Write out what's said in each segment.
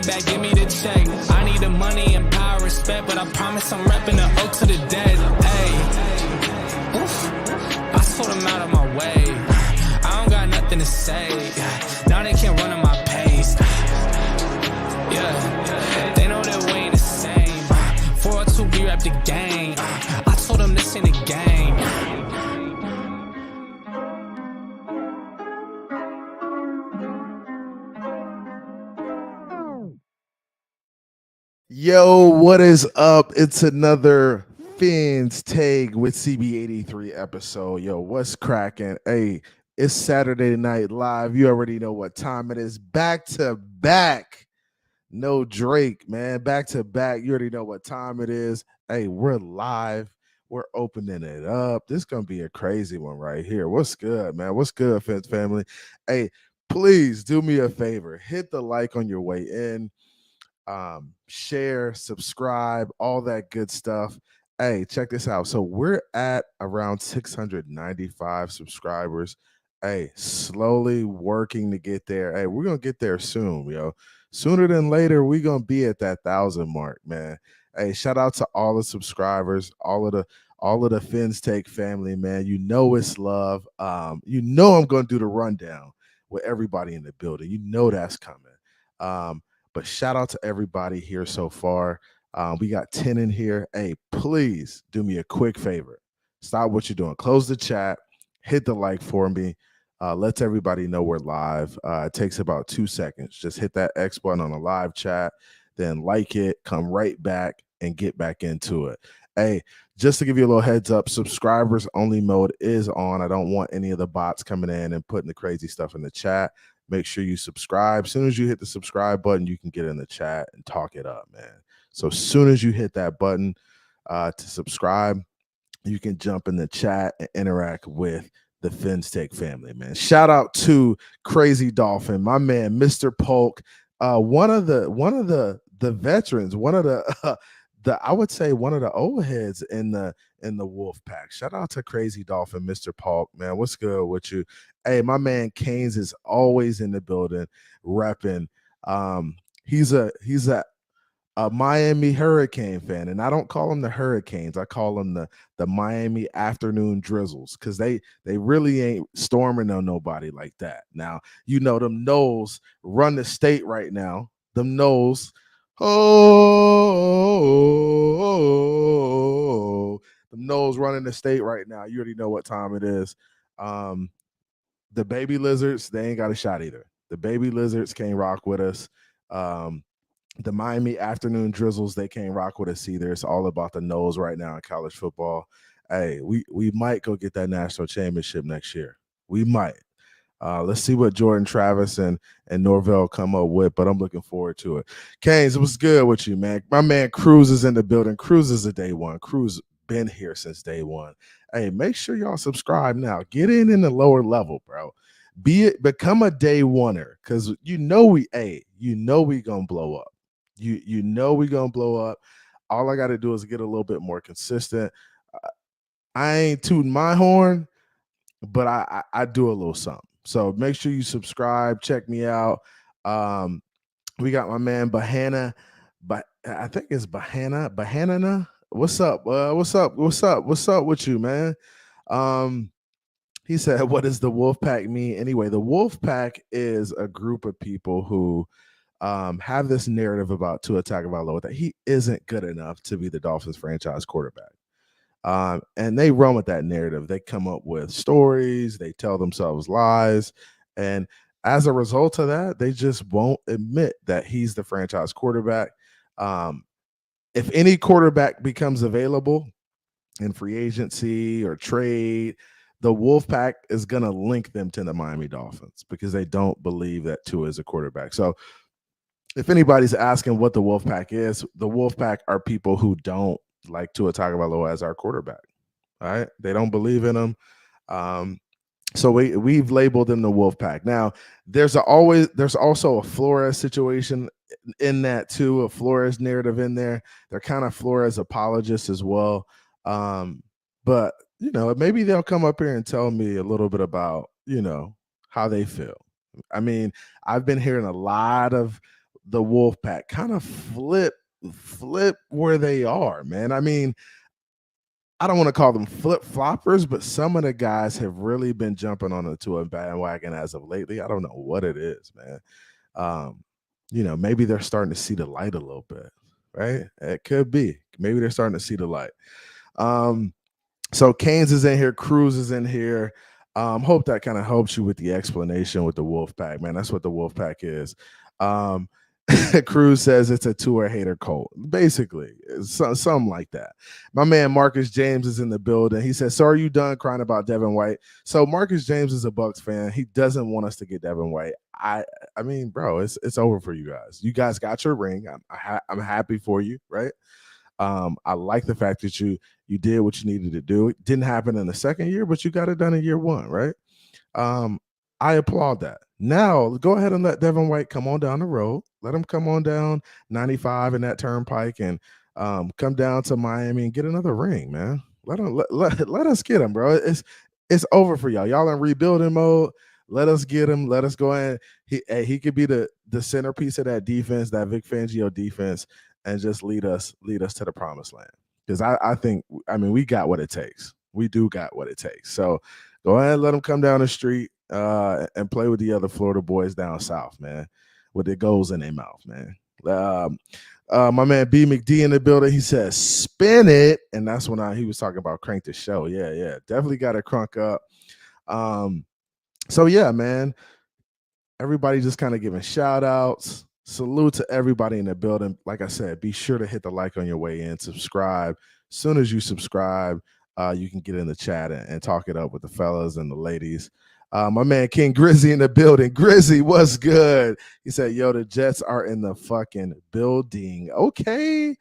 back, give me the check. I need the money and power, respect, but I promise I'm repping the O to the dead. Hey, oof, I sold them out of my way. I don't got nothing to say. Now they can't run at my pace. Yeah, they know that we ain't the same. 402, we rap the game. I told them this ain't a game. Yo, what is up? It's another Phins Take with CB83 episode. Yo, what's cracking? Hey, it's Saturday Night Live. You already know what time it is. Back to back. No Drake, man. Back to back. You already know what time it is. Hey, we're live. We're opening it up. This is going to be a crazy one right here. What's good, man? What's good, Phins family? Hey, please do me a favor. Hit the like on your way in. Share, subscribe, all that good stuff. Hey, check this out. So we're at around 695 subscribers. Hey, slowly working to get there. Hey, we're gonna get there soon, yo. Sooner than later, we're gonna be at that 1,000 mark, man. Hey, shout out to all the subscribers, all of the Phins Take family, man. You know it's love. You know I'm gonna do the rundown with everybody in the building. You know that's coming. But shout out to everybody here so far. We got 10 in here. Hey, please do me a quick favor. Stop what you're doing. Close the chat. Hit the like for me. Let everybody know we're live. It takes about 2 seconds. Just hit that X button on the live chat. Then like it. Come right back and get back into it. Hey, just to give you a little heads up, subscribers only mode is on. I don't want any of the bots coming in and putting the crazy stuff in the chat. Make sure you subscribe. As soon as you hit the subscribe button, you can get in the chat and talk it up, man. So as soon as you hit that button to subscribe, you can jump in the chat and interact with the Phins Take family, man. Shout out to Crazy Dolphin, my man, Mr. Polk, one of the veterans, one of the I would say one of the old heads in the wolf pack. Shout out to Crazy Dolphin, Mr. Polk, man. What's good with you? Hey, my man Canes is always in the building repping. He's a Miami Hurricane fan, and I don't call them the Hurricanes. I call them the Miami afternoon drizzles, because they really ain't storming on nobody like that. Now, you know them Noles run the state right now. Them Noles, the Noles running the state right now. You already know what time it is. The baby lizards, they ain't got a shot either. The baby lizards can't rock with us. The Miami afternoon drizzles, they can't rock with us either. It's all about the nose right now in college football. Hey, we might go get that national championship next year. We might. Let's see what Jordan Travis and Norvell come up with, but I'm looking forward to it. Canes, what's good with you, man? My man Cruz is in the building. Cruz is a day one. Cruz been here since day one. Hey, make sure y'all subscribe now. Get in the lower level, bro. Become a day oneer, because you know we gonna blow up. You know we gonna blow up. All I got to do is get a little bit more consistent. I ain't tooting my horn, but I do a little something. So make sure you subscribe. Check me out. We got my man Bahana, but I think it's Bahana. What's up? What's up with you, man? He said, what does the wolf pack mean? Anyway, the wolf pack is a group of people who have this narrative about Tua Tagovailoa that he isn't good enough to be the Dolphins franchise quarterback. And they run with that narrative. They come up with stories. They tell themselves lies. And as a result of that, they just won't admit that he's the franchise quarterback. If any quarterback becomes available in free agency or trade, the Wolfpack is going to link them to the Miami Dolphins because they don't believe that Tua is a quarterback. So if anybody's asking what the Wolfpack is, the Wolfpack are people who don't like Tua Tagovailoa as our quarterback. All right. They don't believe in him. So we've labeled them the Wolfpack. Now, there's also a Flores situation in that too, a Flores narrative in there. They're kind of Flores apologists as well. But, you know, maybe they'll come up here and tell me a little bit about, you know, how they feel. I mean, I've been hearing a lot of the Wolfpack kind of flip where they are, man. I mean, I don't want to call them flip-floppers, but some of the guys have really been jumping onto a bandwagon as of lately. I don't know what it is, man. Maybe they're starting to see the light a little bit, right? It could be. Maybe they're starting to see the light. So Canes is in here, Cruz is in here. Hope that kind of helps you with the explanation with the Wolfpack, man. That's what the Wolfpack is. Cruz says it's a tour hater cult, basically, something like that. My man Marcus James is in the building. He says, "So are you done crying about Devin White?" So Marcus James is a Bucks fan. He doesn't want us to get Devin White. I mean, bro, it's over for you guys. You guys got your ring. I'm happy for you, right? I like the fact that you did what you needed to do. It didn't happen in the second year, but you got it done in year one, right? I applaud that. Now, go ahead and let Devin White come on down the road. Let him come on down 95 in that turnpike and come down to Miami and get another ring, man. Let us get him, bro. It's over for y'all. Y'all in rebuilding mode. Let us get him. Let us go in. He could be the centerpiece of that defense, that Vic Fangio defense, and just lead us to the promised land. Because I think we got what it takes. We do got what it takes. So go ahead and let him come down the street and play with the other Florida boys down south, man, with the goals in their mouth, man. My man B McD in the building, he says, "Spin it." And that's when he was talking about crank the show. Yeah. Definitely got to crunk up. So, yeah, man, everybody just kind of giving shout outs. Salute to everybody in the building. Like I said, be sure to hit the like on your way in. Subscribe. As soon as you subscribe, you can get in the chat and talk it up with the fellas and the ladies. My man King Grizzy in the building. Grizzy, what's good? He said, "Yo, the Jets are in the fucking building." Okay.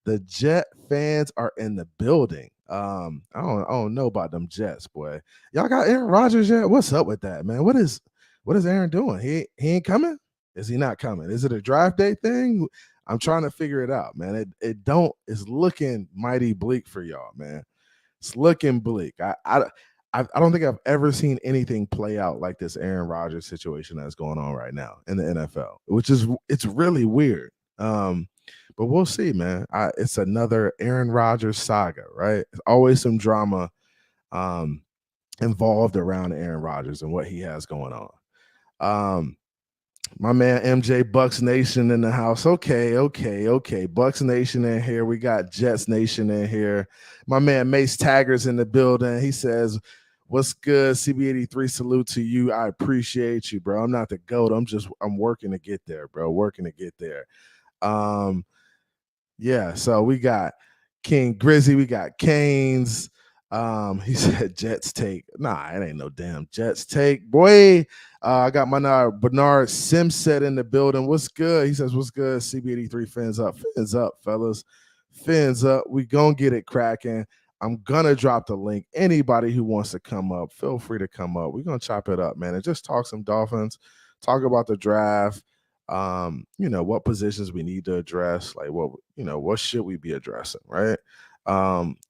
The Jet fans are in the building. I don't know about them Jets, boy. Y'all got Aaron Rodgers yet? What's up with that, man? What is Aaron doing? He ain't coming? Is he not coming? Is it a draft day thing? I'm trying to figure it out, man. It's looking mighty bleak for y'all, man. It's looking bleak. I don't think I've ever seen anything play out like this Aaron Rodgers situation that's going on right now in the NFL, it's really weird. But we'll see, man. It's another Aaron Rodgers saga, right? There's always some drama involved around Aaron Rodgers and what he has going on. My man MJ Bucks Nation in the house. Okay. Bucks Nation in here. We got Jets Nation in here. My man Mace Taggart's in the building. He says, "What's good, CB83? Salute to you. I appreciate you, bro. I'm not the GOAT. I'm working to get there, bro. Working to get there." Yeah, so we got King Grizzy, we got Canes. He said Jets take. Nah, it ain't no damn Jets take. Boy, I got my Bernard Simset in the building. What's good? He says, "What's good? CB83 Phins up. Phins up, fellas. Phins up. We gonna get it cracking. I'm gonna drop the link. Anybody who wants to come up, feel free to come up. We're gonna chop it up, man, and just talk some Dolphins, talk about the draft. What positions we need to address, like what should we be addressing, right?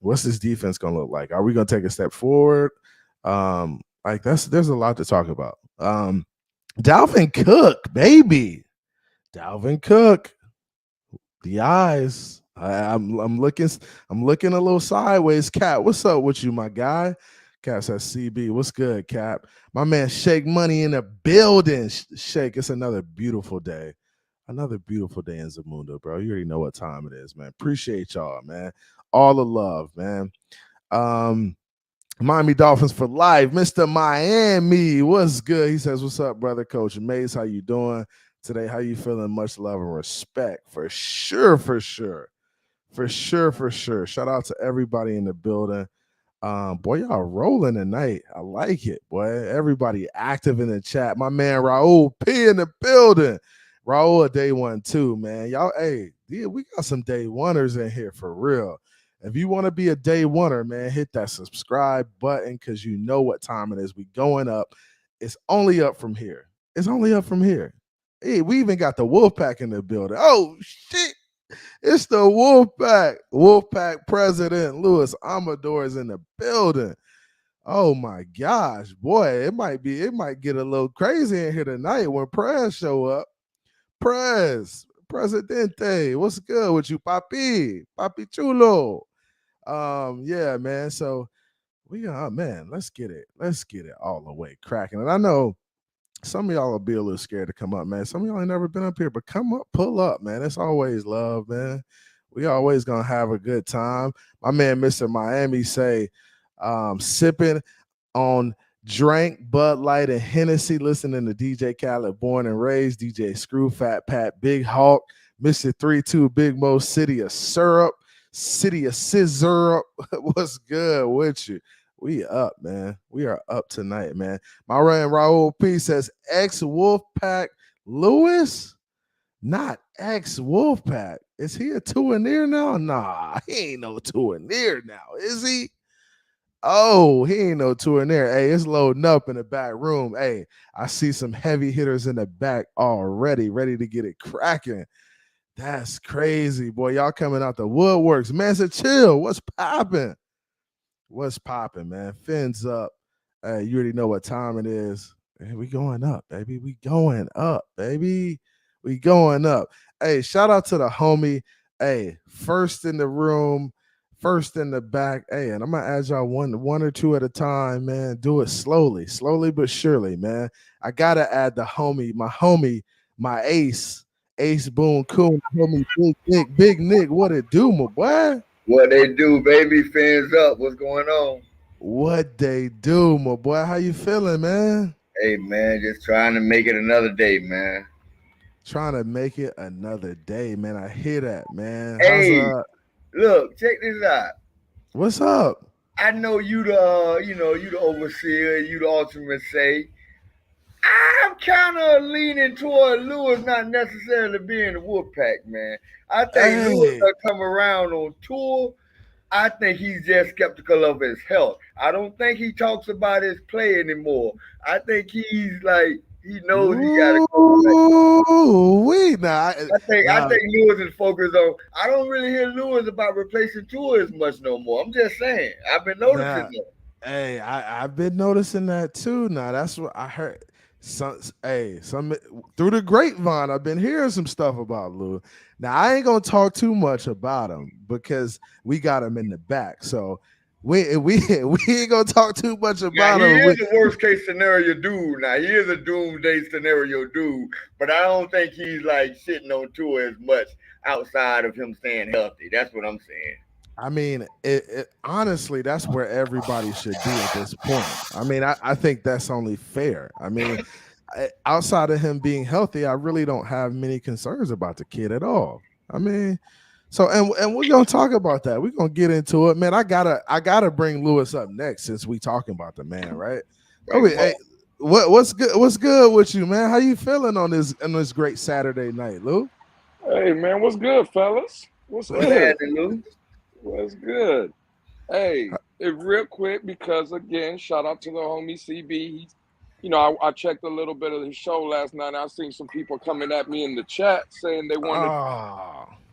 What's this defense gonna look like? Are we gonna take a step forward? There's a lot to talk about. Dalvin Cook, baby. Dalvin Cook. The eyes. I'm looking a little sideways. Cap, what's up with you, my guy? Cap says, "CB, what's good, Cap?" My man Shake Money in the building. Shake, it's another beautiful day. Another beautiful day in Zamunda, bro. You already know what time it is, man. Appreciate y'all, man. All the love, man. Miami Dolphins for life. Mr. Miami, what's good? He says, "What's up, brother? Coach Mace, how you doing today? How you feeling? Much love and respect." For sure. Shout out to everybody in the building. Boy, y'all rolling tonight. I like it, boy. Everybody active in the chat. My man Raul P in the building. Raul a day one too, man. Y'all, we got some day oneers in here for real. If you want to be a day oneer, man, hit that subscribe button because you know what time it is. We going up. It's only up from here. Hey, we even got the Wolfpack in the building. Oh shit. It's the Wolfpack president, Louis Amador, is in the building. Oh my gosh, boy, it might get a little crazy in here tonight when Prez show up. Prez, Presidente. What's good with you, Papi? Papi Chulo. Yeah, man. So man, let's get it. Let's get it all the way cracking. And I know some of y'all will be a little scared to come up, man. Some of y'all ain't never been up here, but come up, pull up, man. It's always love, man. We always gonna have a good time. My man, Mr. Miami, say, sipping on drank Bud Light and Hennessy, listening to DJ Khaled, Born and Raised, DJ Screw, Fat Pat, Big Hawk, Mr. 3-2, Big Mo, City of Syrup, City of Scissor. What's good with you? We up, man. We are up tonight, man. My man Raul P says ex-Wolfpack Lewis, not ex-Wolfpack. Is he a two-and-near now? Nah, he ain't no two-and-near now, is he? Oh, he ain't no two-and-near. Hey, it's loading up in the back room. Hey, I see some heavy hitters in the back already, ready to get it cracking. That's crazy, boy. Y'all coming out the woodworks. Man, said chill. What's popping? What's popping, man? Phins up. Hey, you already know what time it is. Hey, we going up, baby. We going up, baby. We going up. Hey, shout out to the homie. Hey, first in the room, first in the back. Hey, and I'm gonna add y'all one or two at a time, man. Do it slowly but surely, man. I gotta add the homie, my ace Boone Coon, homie, Big Nick. What it do, my boy? What they do, baby? Fans up. What's going on? What they do, my boy? How you feeling, man? Hey, man, just trying to make it another day, man. Trying to make it another day, man. I hear that, man. Hey, look, check this out. What's up? I know you the overseer, you the ultimate say. I'm kind of leaning toward Lewis not necessarily being the Wolfpack, man. I think Lewis will come around on tour. I think he's just skeptical of his health. I don't think he talks about his play anymore. I think he's like, he knows he got to go back. I think Lewis is focused on. I don't really hear Lewis about replacing Tua as much no more. I'm just saying. I've been noticing that. Hey, I've been noticing that too. Now that's what I heard. Some through the grapevine, I've been hearing some stuff about Lou. Now I ain't gonna talk too much about him because we got him in the back. So we ain't gonna talk too much about him. He is a worst case scenario dude. Now he is a doomsday scenario dude, but I don't think he's like sitting on tour as much outside of him staying healthy. That's what I'm saying. I mean, honestly, that's where everybody should be at this point. I mean, I think that's only fair. I mean, outside of him being healthy, I really don't have many concerns about the kid at all. I mean, so and we're gonna talk about that. We're gonna get into it, man. I gotta bring Lewis up next since we talking about the man, right? Okay, hey, what's good? What's good with you, man? How you feeling on this great Saturday night, Lou? Hey, man, what's good, fellas? What's good? Lou? What's good? Hey, real quick, because again, shout out to the homie CB. I checked a little bit of his show last night. I seen some people coming at me in the chat saying they wanted.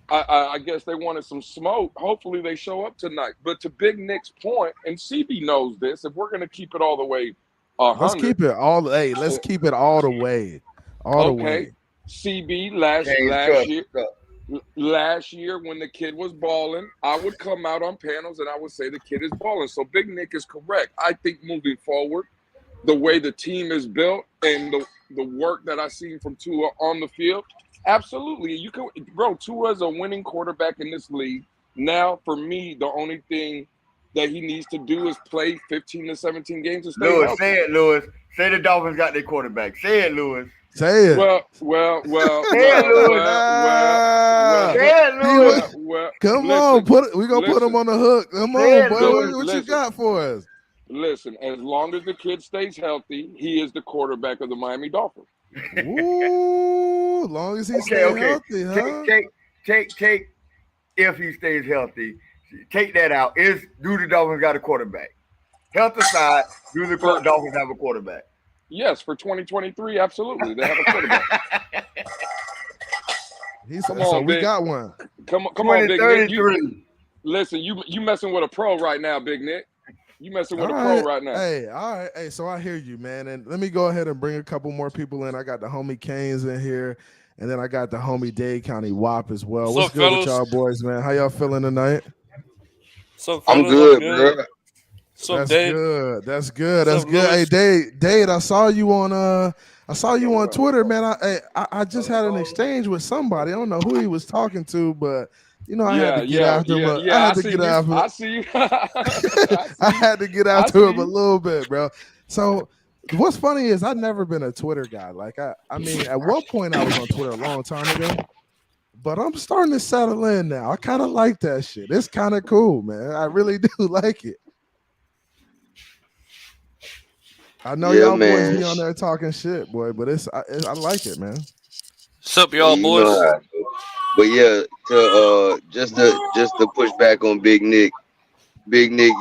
I guess they wanted some smoke. Hopefully, they show up tonight. But to Big Nick's point, and CB knows this, if we're gonna keep it all the way, let's keep it all. Hey, let's keep it all the way. All the way. CB last year when the kid was balling, I would come out on panels and I would say the kid is balling. So Big Nick is correct. I think moving forward, the way the team is built and the work that I seen from Tua on the field, absolutely. Tua is a winning quarterback in this league. Now, for me, the only thing that he needs to do is play 15 to 17 games and stay healthy. Say it, Lewis. Say the Dolphins got their quarterback. Say it, Lewis. Say it. Come on, we're gonna put him on the hook. Come on, boy. What you got for us? Listen, as long as the kid stays healthy, he is the quarterback of the Miami Dolphins. Ooh, as long as he stays healthy, huh? Take if he stays healthy. Take that out. Do the Dolphins got a quarterback? Health aside, do the Dolphins have a quarterback? Yes, for 2023, absolutely. They have a quarterback. We got one. Come on, Big Nick. Listen, you messing with a pro right now, Big Nick. You messing with a pro right now. Hey, all right. Hey, so I hear you, man. And let me go ahead and bring a couple more people in. I got the homie Canes in here. And then I got the homie Dade County WAP as well. What's What's up, good with fellas? y'all boys, man? How y'all feeling tonight? What's up, I'm fellas? good, bro. What's up, That's Dave? good. That's good. What's That's up, good. Louis? Hey, Dade, I saw you on Twitter, man. I just had an exchange with somebody. I don't know who he was talking to, but you know, I had to get after him. I had to get after him. I see you. I had to get after him a little bit, bro. So what's funny is I've never been a Twitter guy. Like I mean, at one point I was on Twitter a long time ago, but I'm starting to settle in now. I kind of like that shit. It's kind of cool, man. I really do like it. I know y'all boys be on there talking shit, boy, but I like it, man. What's up, y'all You boys? know how I feel. But yeah, to just to push back on Big Nick. Big Nick,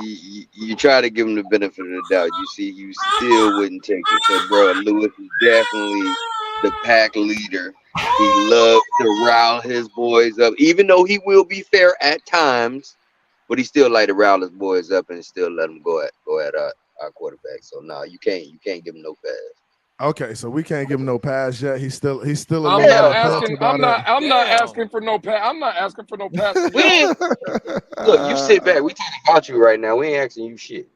you try to give him the benefit of the doubt. You see, you still wouldn't take it. So, bro, Lewis is definitely the pack leader. He loves to rile his boys up, even though he will be fair at times. But he still like to rile his boys up and still let them go at our quarterback. So no, you can't give him no pass. Okay, so we can't give him no pass yet. He's still a little I'm not Damn. asking for no pass. I'm not asking for no pass. Look, you sit back. We talking about you right now. We ain't asking you shit.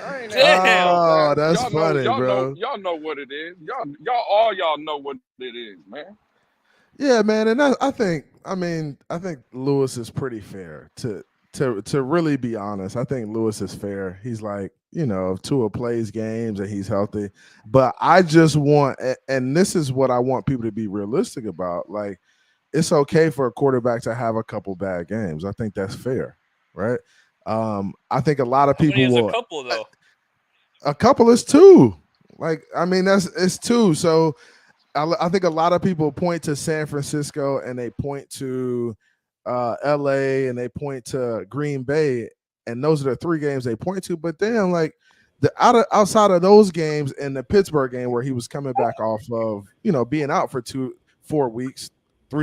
I ain't Damn. Oh, that's y'all funny, know, bro. Y'all know what it is. Y'all know what it is, man. Yeah, man, and I think Lewis is pretty fair to really be honest. I think Lewis is fair. He's like, you know, if Tua plays games and he's healthy, but I just want, and this is what I want people to be realistic about. Like, it's okay for a quarterback to have a couple bad games. I think that's fair, right? I think a lot of people will. A couple though. A couple is two. Like, I mean, it's two. So I think a lot of people point to San Francisco and they point to LA and they point to Green Bay, and those are the three games they point to. But then, like, outside of those games and the Pittsburgh game where he was coming back off of, you know, being out for 3 to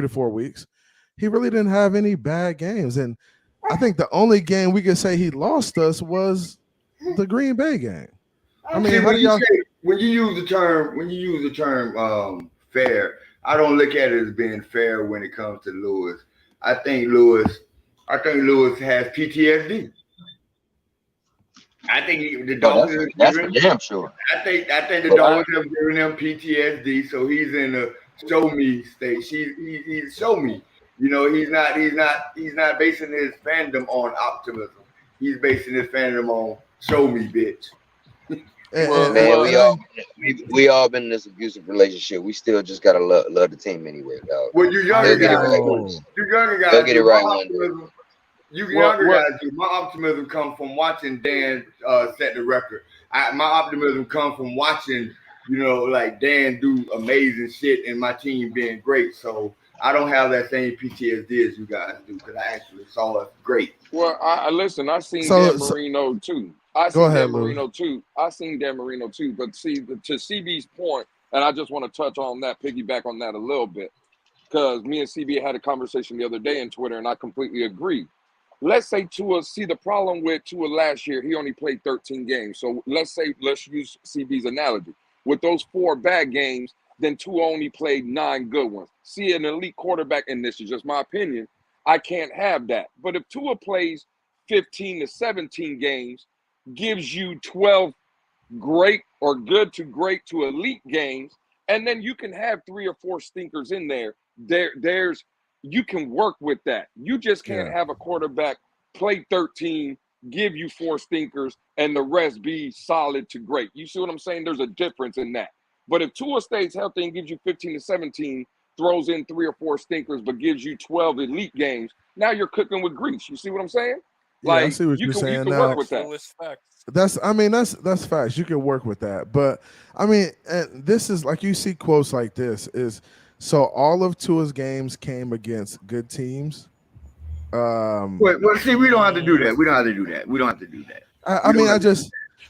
4 weeks, he really didn't have any bad games. And I think the only game we could say he lost us was the Green Bay game. I mean, how do y'all? When you use the term fair, I don't look at it as being fair when it comes to Lewis. I think Lewis has PTSD. I think the Dolphins. That's for damn sure. I think the Dolphins have given him PTSD, so he's in a show me state. He's show me. You know, he's not basing his fandom on optimism. He's basing his fandom on show me, bitch. Man, we all been in this abusive relationship. We still just gotta love the team anyway, dog. Well, you younger guys, They'll get it right one day. You younger guys, my optimism comes from watching Dan set the record. My optimism comes from watching, you know, like Dan do amazing shit and my team being great. So I don't have that same PTSD as you guys do because I actually saw it great. Well, I seen Dan Marino too. I seen Dan Marino too. But see, to CB's point, and I just want to touch on that, piggyback on that a little bit, because me and CB had a conversation the other day in Twitter, and I completely agree. Let's say the problem with Tua last year, he only played 13 games. So let's use CB's analogy. With those 4 bad games, then Tua only played 9 good ones. See, an elite quarterback, and this is just my opinion, I can't have that. But if Tua plays 15 to 17 games, gives you 12 great or good to great to elite games, and then you can have 3 or 4 stinkers in there. There's you can work with that. You just can't have a quarterback play 13, give you 4 stinkers, and the rest be solid to great. You see what I'm saying? There's a difference in that. But if Tua stays healthy and gives you 15 to 17, throws in 3 or 4 stinkers, but gives you 12 elite games, now you're cooking with grease. You see what I'm saying? Like, I see what you're saying. You can work with that. That's facts. You can work with that. But I mean, and this is like, you see quotes like this is, so all of Tua's games came against good teams. Well, see, we don't have to do that.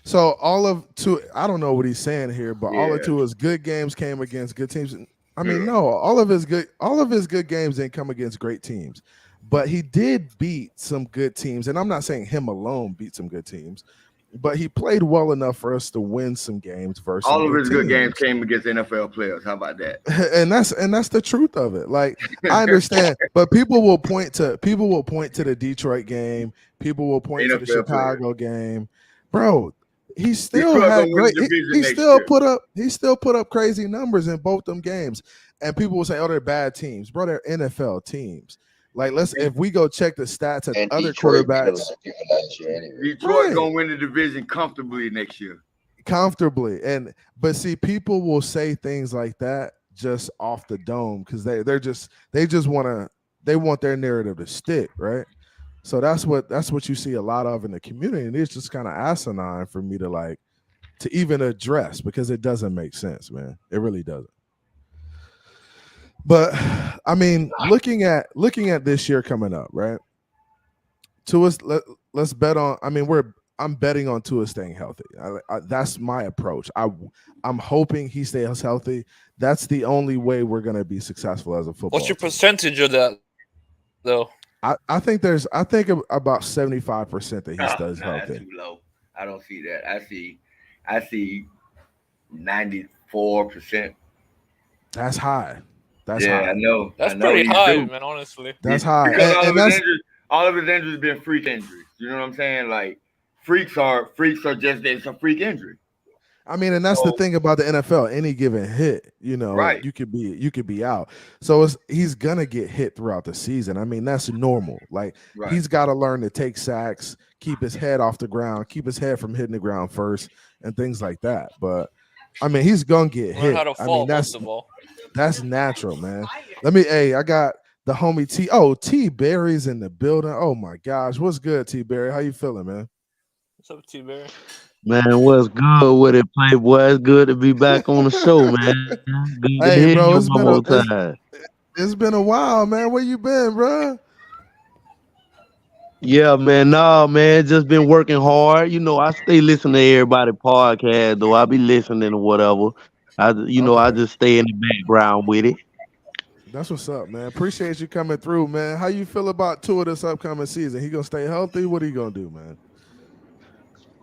So all of Tua, I don't know what he's saying here, but all of Tua's good games came against good teams. I mean, no, all of his good games didn't come against great teams, but he did beat some good teams. And I'm not saying him alone beat some good teams. but he played well enough for us to win some games versus all of his good games teams. came against NFL players. How about that? And that's the truth of it. Like, I understand, but people will point to the Detroit game. People will point to the NFL Chicago game, bro. He still Detroit had gonna win great. the division He next still year. put up crazy numbers in both them games. And people will say, "Oh, they're bad teams, bro. They're NFL teams." Like, if we go check the stats at And other Detroit beat quarterbacks, us last year anyway. Detroit Right. gonna win the division comfortably next year. comfortably. But see, people will say things like that just off the dome because they want their narrative to stick, right? So that's what you see a lot of in the community, and it's just kind of asinine for me to even address because it doesn't make sense, man. It really doesn't. But I mean, looking at this year coming up, right? Let's bet on. I mean, I'm betting on Tua staying healthy. That's my approach. I'm hoping he stays healthy. That's the only way we're gonna be successful as a football. What's your team. percentage of that, though? I think about 75% that he stays healthy. That's too low. I don't see that. I see 94%. That's high. That's yeah, high. I know. That's I know pretty he's high, due. man. Honestly, That's high. Because And all of his injuries been freak injuries. You know what I'm saying? Like freaks are just it's a freak injury. I mean, and that's the thing about the NFL. Any given hit, Right. you could be out. So he's gonna get hit throughout the season. I mean, that's normal. Like Right. he's got to learn to take sacks, keep his head off the ground, keep his head from hitting the ground first, and things like that. But I mean, he's gonna get learn hit. how to I fall mean, most of all. that's natural, man. I got the homie T. Oh, T. Barry's in the building. Oh my gosh, what's good, T. Barry? How you feeling, man? What's up, T-Barry? Man, what's good with it, Playboy? It's good to be back on the show, man. Good to Hey, hear bro, you it's one more time. been a while, man. Where you been, bro? Yeah, man. Nah, man. Just been working hard. I stay listening to everybody podcast, though. I be listening or whatever. I just stay in the background with it. That's what's up, man. Appreciate you coming through, man. How you feel about Tua this upcoming season? He gonna stay healthy? What are you gonna do, man?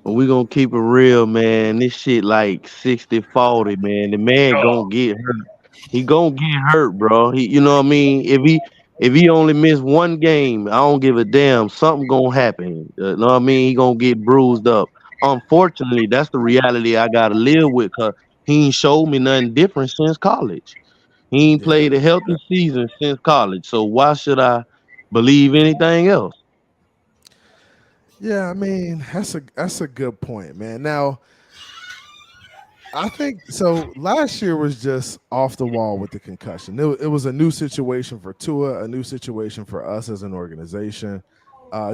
But we gonna keep it real, man. This shit like 60-40, man. The man gonna get hurt. He gonna get hurt, bro. You know what I mean? If he only missed one game, I don't give a damn. Something gonna happen. You know what I mean? He gonna get bruised up. Unfortunately, that's the reality I gotta live with. Cause he ain't showed me nothing different since college. He ain't played a healthy season since college. So why should I believe anything else? Yeah, I mean, that's a good point, man. Now, I think so. Last year was just off the wall with the concussion. It was a new situation for Tua, a new situation for us as an organization.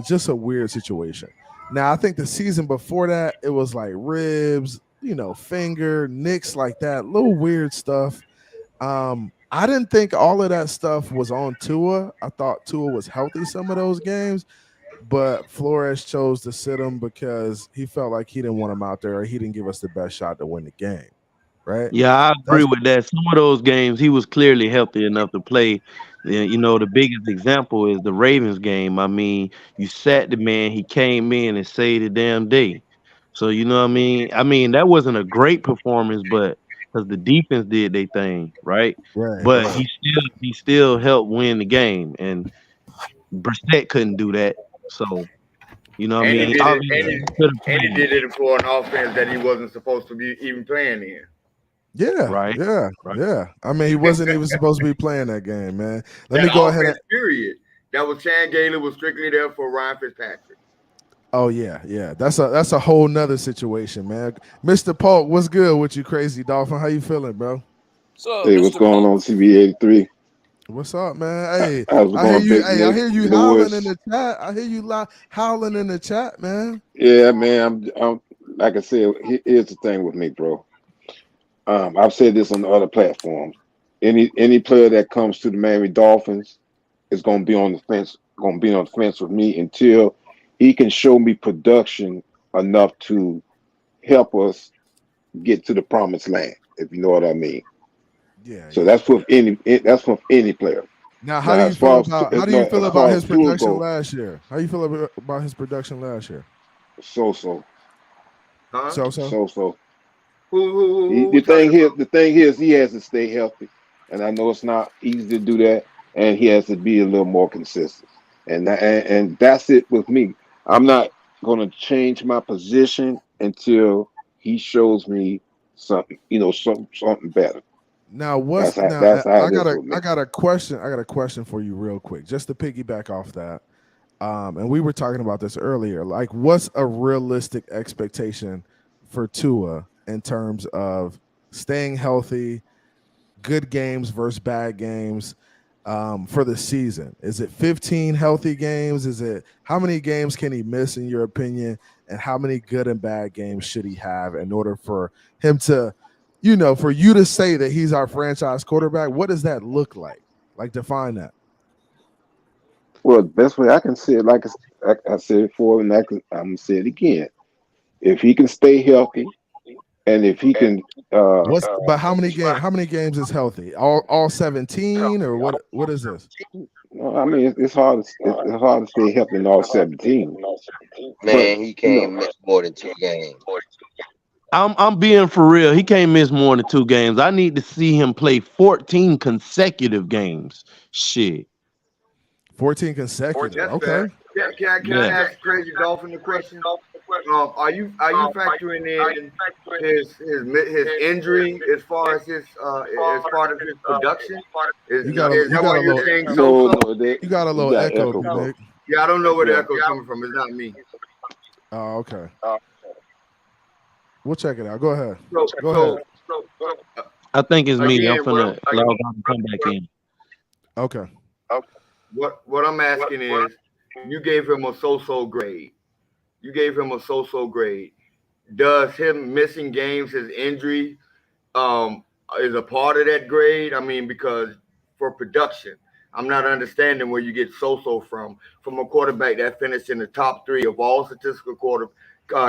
Just a weird situation. Now, I think the season before that, it was like ribs, finger, nicks like that, little weird stuff. I didn't think all of that stuff was on Tua. I thought Tua was healthy some of those games, but Flores chose to sit him because he felt like he didn't want him out there, or he didn't give us the best shot to win the game, right? Yeah, I agree with that. Some of those games, he was clearly healthy enough to play. The biggest example is the Ravens game. I mean, you sat the man, he came in and saved the damn day. So, you know what I mean? I mean, that wasn't a great performance, but because the defense did their thing, right? But he still helped win the game, and Brissett couldn't do that. So, you know what I And mean? he did Obviously, it, he could've and he played. did it for an offense that he wasn't supposed to be even playing in. Yeah, Right. yeah. I mean, he wasn't even supposed to be playing that game, man. Let me That go ahead. offense, period. That was Chan Gailey was strictly there for Ryan Fitzpatrick. Oh yeah. That's a whole nother situation, man. Mr. Polk, what's good with you, crazy dolphin? How you feeling, bro? So, Hey, what's Mr. going Polk, on, CB83? What's up, man? Hey, How's it I hear going, you. Big Hey, I Nick? hear you Lewis? howling in the chat. I hear you howling in the chat, man. Yeah, man. I'm like I said. Here's the thing with me, bro. I've said this on the other platforms. Any player that comes to the Miami Dolphins is going to be on the fence. Going to be on the fence with me until he can show me production enough to help us get to the promised land. If you know what I mean. Yeah. So that's with any player. Now, how do you feel about his production last year? How you feel about his production last year? So. Huh? So. Who The thing is, he has to stay healthy, and I know it's not easy to do that, and he has to be a little more consistent, and that's it with me. I'm not going to change my position until he shows me something, something better. Now That's how I it is with me. got a question for you real quick, just to piggyback off that. And we were talking about this earlier. Like, what's a realistic expectation for Tua in terms of staying healthy, good games versus bad games for the season? Is it 15 healthy games? Is it how many games can he miss in your opinion? And how many good and bad games should he have in order for him to, for you to say that he's our franchise quarterback? What does that look like? Like, define that. Well, the best way I can say it, like I said it before, and I'm gonna say it again. If he can stay healthy, and if he can, but how many games is healthy? All 17, or what is this? Well, I mean, it's hard to stay healthy in all 17. Man, he can't miss more than 2 games. I'm being for real. He can't miss more than 2 games. I need to see him play 14 consecutive games. Shit. 14 consecutive. Okay. Can I ask Crazy Dolphin a question? Are you factoring in his injury as far as his as part of his production? You got a little echo, Nick. Yeah, I don't know where the echo's coming from. It's not me. Oh, okay. We'll check it out. Go ahead. Go ahead. I think it's me. I'm finna log on and come back in. Okay. What I'm asking is, you gave him a so-so grade. Does him missing games, his injury, is a part of that grade? I mean, because for production, I'm not understanding where you get so-so from a quarterback that finished in the top 3 of all statistical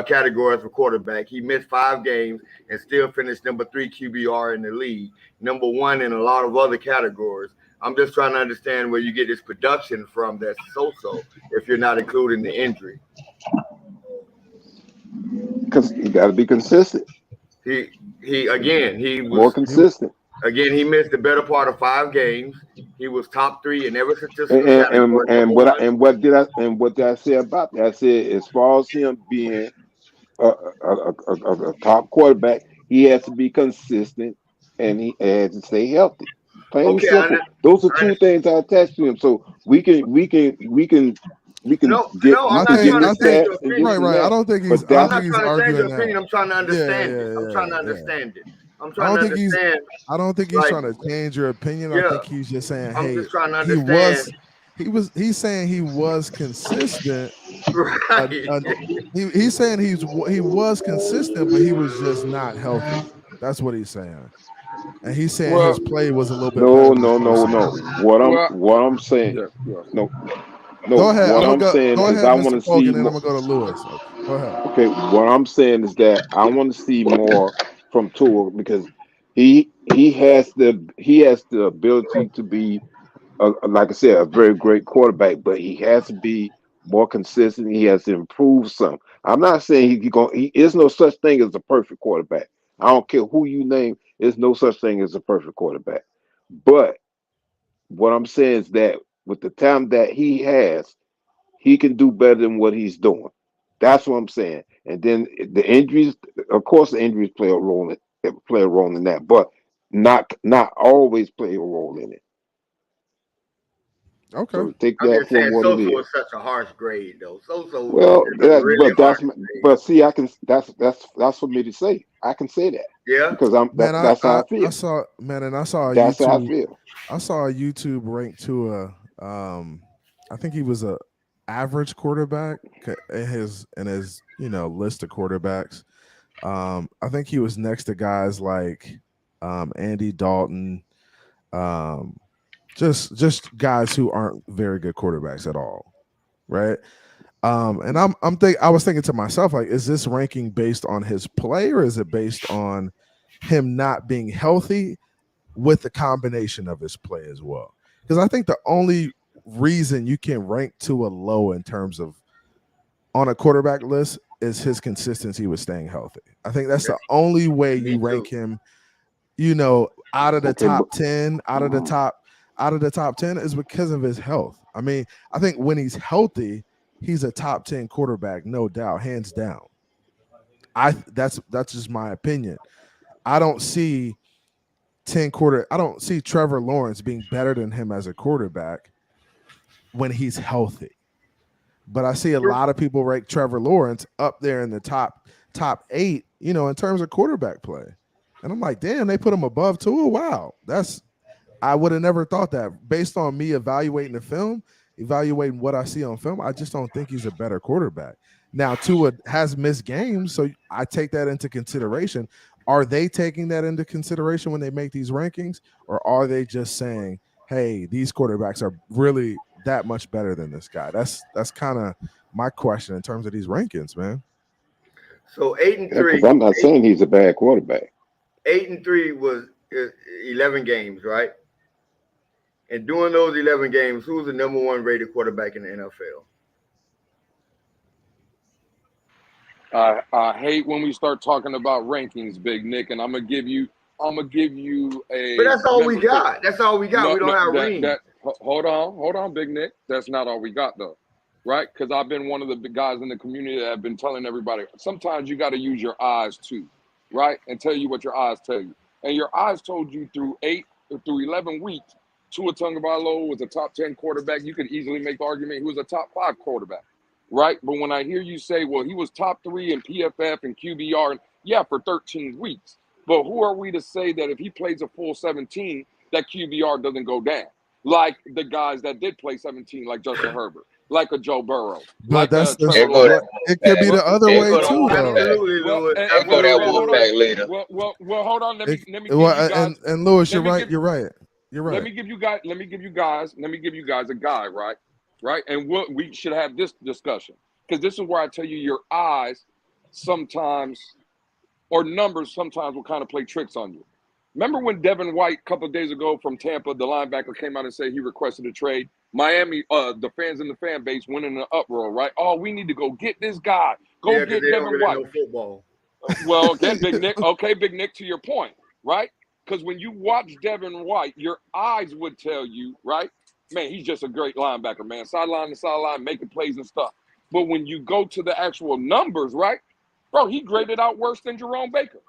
categories for quarterback. He missed 5 games and still finished number 3 QBR in the league, number 1 in a lot of other categories. I'm just trying to understand where you get this production from that's so-so if you're not including the injury. Because you got to be consistent. He was more consistent. He missed the better part of 5 games. He was top 3 in every statistical category. And what did I say about that? I said as far as him being a top quarterback, he has to be consistent and he has to stay healthy. Plain and simple. Those are 2 things I attach to him. So we can get I'm not trying to change your opinion. Right. I don't think he's. I'm not trying to change your opinion. I'm trying to understand it. I'm trying to understand it. I'm trying to understand. I don't think he's trying to change your opinion. I think he's just saying, I'm just trying to understand. He's saying he was consistent. Right. He's saying he was consistent, but he was just not healthy. That's what he's saying. And he's saying his play was a little bit. No. What I'm saying. No. Go ahead. What I'm saying is I want to see. And then I'm gonna go to Lewis. Go ahead. Okay. What I'm saying is that I want to see more from Tua because he has the ability to be, like I said, a very great quarterback, but he has to be more consistent. He has to improve some. I'm not saying he is no such thing as a perfect quarterback. I don't care who you name. There's no such thing as a perfect quarterback. But what I'm saying is that with the talent that he has, he can do better than what he's doing. That's what I'm saying. And then the injuries, of course, the injuries play a role in that, but not always play a role in it. Okay. So take that for what it is. Is such a harsh grade, though. Well, but see, I can. That's for me to say. I can say that. Yeah. Because that's how I feel. I saw that's YouTube, how I feel. I saw a YouTube rank to I think he was a average quarterback in his list of quarterbacks. I think he was next to guys like Andy Dalton, just guys who aren't very good quarterbacks at all, right? And I was thinking to myself, like, is this ranking based on his play or is it based on him not being healthy with the combination of his play as well? Because I think the only reason you can rank Tua low in terms of on a quarterback list is his consistency with staying healthy. I think that's the only way you rank him, out of the top 10, out of the top 10 is because of his health. I mean, I think when he's healthy, he's a top 10 quarterback, no doubt, hands down. That's just my opinion. I don't see Trevor Lawrence being better than him as a quarterback when he's healthy. But I see a lot of people rank Trevor Lawrence up there in the top 8, in terms of quarterback play. And I'm like, damn, they put him above Tua. Wow. I would have never thought that. Based on me evaluating the film, evaluating what I see on film, I just don't think he's a better quarterback. Now, Tua has missed games, so I take that into consideration. Are they taking that into consideration when they make these rankings, or are they just saying, hey, these quarterbacks are really that much better than this guy? That's kind of my question in terms of these rankings, man. So 8-3. I'm not saying he's a bad quarterback. 8-3 was 11 games, right? And during those 11 games, who was the number 1 rated quarterback in the NFL? I hate when we start talking about rankings, Big Nick, and I'm gonna give you a. But that's all we got. That's all we got. No, we don't have rings. Hold on, Big Nick. That's not all we got though, right? Because I've been one of the big guys in the community that have been telling everybody sometimes you got to use your eyes too, right? And tell you what your eyes tell you. And your eyes told you through 11 weeks, Tua Tagovailoa was a top 10 quarterback. You could easily make the argument he was a top 5 quarterback. Right, but when I hear you say, well, he was top 3 in PFF and QBR, yeah, for 13 weeks. But who are we to say that if he plays a full 17, that QBR doesn't go down? Like the guys that did play 17, like Justin Herbert, like a Joe Burrow. But like it could be the other way too, though. Well, hold on. Let me give you guys. And Lewis, you're right. Let me give you guys a guy, right? Right, and we should have this discussion because this is where I tell you your eyes sometimes or numbers sometimes will kind of play tricks on you. Remember when Devin White a couple of days ago from Tampa, the linebacker came out and said he requested a trade? Miami, the fans in the fan base went in an uproar, right? Oh, we need to go get this guy. Get Devin White. Know football. Well, again, Big Nick. Okay, Big Nick, to your point, right? Because when you watch Devin White, your eyes would tell you, right? Man, he's just a great linebacker, man. Sideline to sideline, making plays and stuff. But when you go to the actual numbers, right? Bro, he graded out worse than Jerome Baker.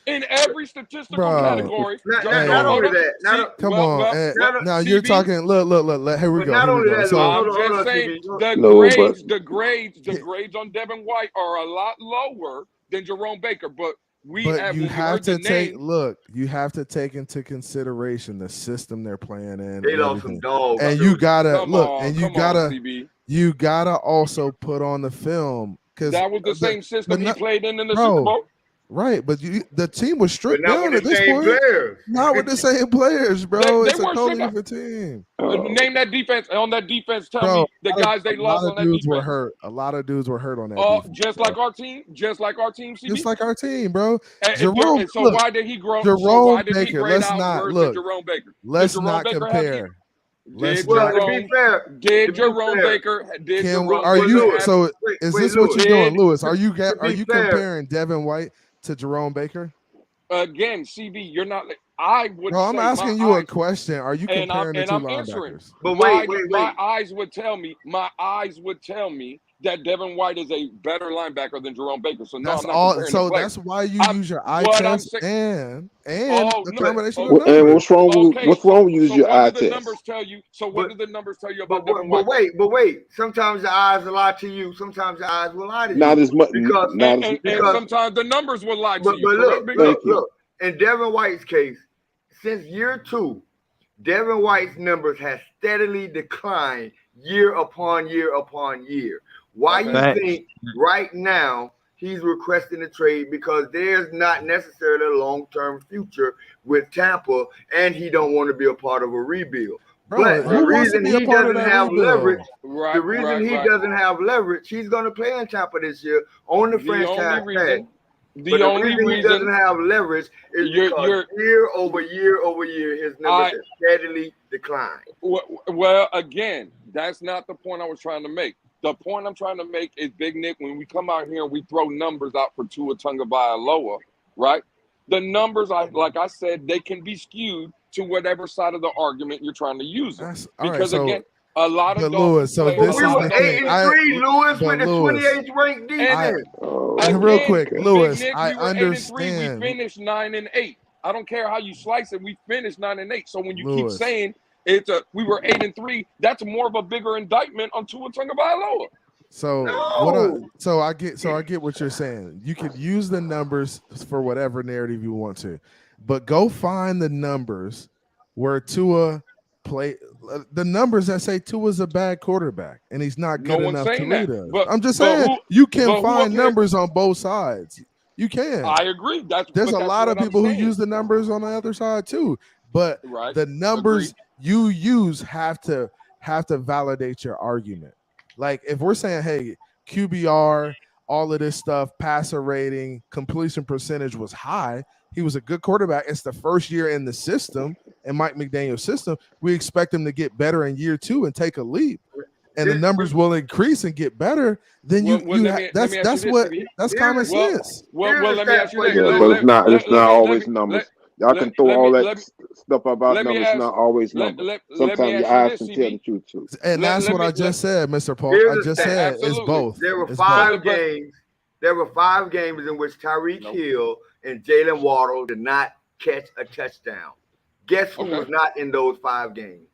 In every statistical category. Not only that. Come on. Now you're talking, look, here we go. Not only that, I'm just saying the grades on Devin White are a lot lower than Jerome Baker, but you have to take into consideration the system they're playing in. They lost some dogs. And you gotta also put on the film because that was the same system he played in the Super Bowl. Right, but the team was stripped down at this point. Not with the same players, bro. It's a totally different team. Name that defense. On that defense, tell me the guys they lost on that defense. Were hurt. A lot of dudes were hurt on that defense. Just like our team, CB? Just like our team, bro. Jerome, so why did he grow? Jerome Baker, let's not look. Jerome Baker. Let's not compare. Did Jerome Baker? So is this what you're doing, Lewis? Are you comparing Devin White to Jerome Baker? Again, CB, you're not. I would. No, I'm asking you a question. Are you comparing the two linebackers? But wait. My eyes would tell me that Devin White is a better linebacker than Jerome Baker. So that's I'm not comparing so the that's why you use your eye test and the combination of numbers. And what's wrong with using your eye test? Numbers tell you. So what do the numbers tell you about Devin White? But wait. Sometimes the eyes will lie to you. Sometimes the eyes will lie to you. Not as much. Because sometimes the numbers will lie to you. But look. In Devin White's case, since year 2, Devin White's numbers have steadily declined year upon year upon year. Why you think right now he's requesting a trade? Because there's not necessarily a long-term future with Tampa, and he don't want to be a part of a rebuild. But the reason he doesn't have leverage, doesn't have leverage, he's going to play in Tampa this year on the franchise tag. The only reason he doesn't have leverage is because year over year over year, his numbers have steadily declined. Well, again, that's not the point I was trying to make. The point I'm trying to make is, Big Nick, when we come out here and we throw numbers out for Tua Tagovailoa, right? The numbers, like I said, they can be skewed to whatever side of the argument you're trying to use them. Because again, a lot of Lewis, so this is the thing. 8-3, Lewis, with the 28th ranked defense. Real quick, Lewis, Nick, I we were understand. 8-3, we finished 9-8. I don't care how you slice it. We finished 9-8. So when you keep saying we were 8-3, that's more of a bigger indictment on Tua Tagovailoa. So I get what you're saying. You could use the numbers for whatever narrative you want to, but go find the numbers where Tua play the numbers that say Tua's a bad quarterback and he's not good enough to lead us. I'm just saying you can find numbers on both sides. You can. I agree. There's a lot of people who use the numbers on the other side too, but the numbers you use have to validate your argument. Like if we're saying, hey, QBR, all of this stuff, passer rating, completion percentage was high. He was a good quarterback. It's the first year in the system, in Mike McDaniel's system. We expect him to get better in year 2 and take a leap. And the numbers will increase and get better. Then that's common sense. Well, let me ask you this. But it's not always numbers. Y'all can throw all that stuff about numbers. It's not always numbers. Sometimes your eyes can tell the truth too. And that's what I just said, Mr. Paul. I just said it's both. There were 5 games. There were 5 games in which Tyreek and Jalen Waddle did not catch a touchdown. Guess who was not in those 5 games?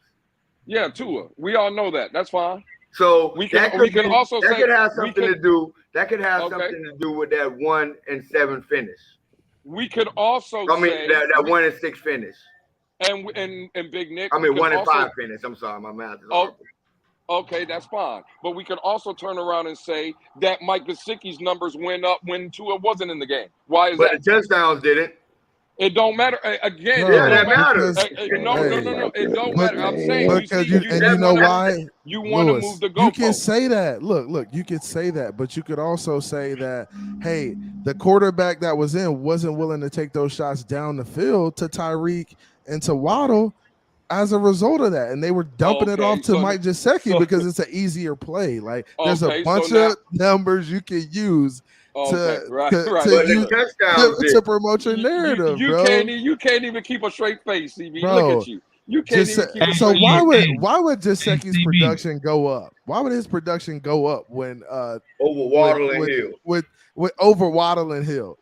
Yeah, Tua. We all know that. That's fine. So that could have something to do with that 1-7 finish. We could also say that 1-6 finish. And Big Nick. 1-5 finish. I'm sorry, my math is horrible. Okay, that's fine. But we could also turn around and say that Mike Gesicki's numbers went up when Tua wasn't in the game. Why is that? But the touchdowns didn't. It don't matter. Again, that matters. No. It don't matter. I'm saying you know why? You want to move the goalpost. You can say that. Look, you could say that, but you could also say that, hey, the quarterback that was in wasn't willing to take those shots down the field to Tyreek and to Waddle as a result of that. And they were dumping it off to Mike Gesicki because it's an easier play. Like there's a bunch of numbers you can use to promote your narrative, bro. You can't even keep a straight face, CB. Look at you. You can't even keep so why would Gesicki's production go up? Why would his production go up when over Waddle and Hill? With over Waddle and Hill?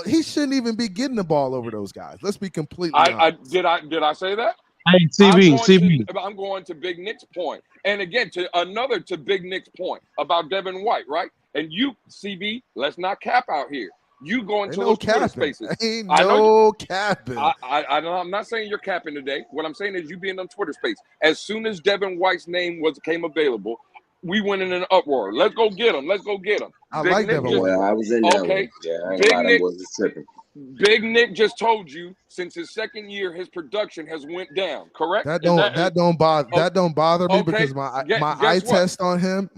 He shouldn't even be getting the ball over those guys. Let's be completely honest. Did I say that? Hey, CB. I'm going to Big Nick's point. And again, to Big Nick's point about Devin White, right? And you, CB, let's not cap out here. You go into those Twitter spaces. Ain't no capping. I'm not saying you're capping today. What I'm saying is you being on Twitter space. As soon as Devin White's name came available, we went in an uproar. Let's go get him. Let's go get him. I like Devin White. I was in there. Okay. Big Nick just told you since his second year, his production has went down. Correct? That don't bother me because my eye test on him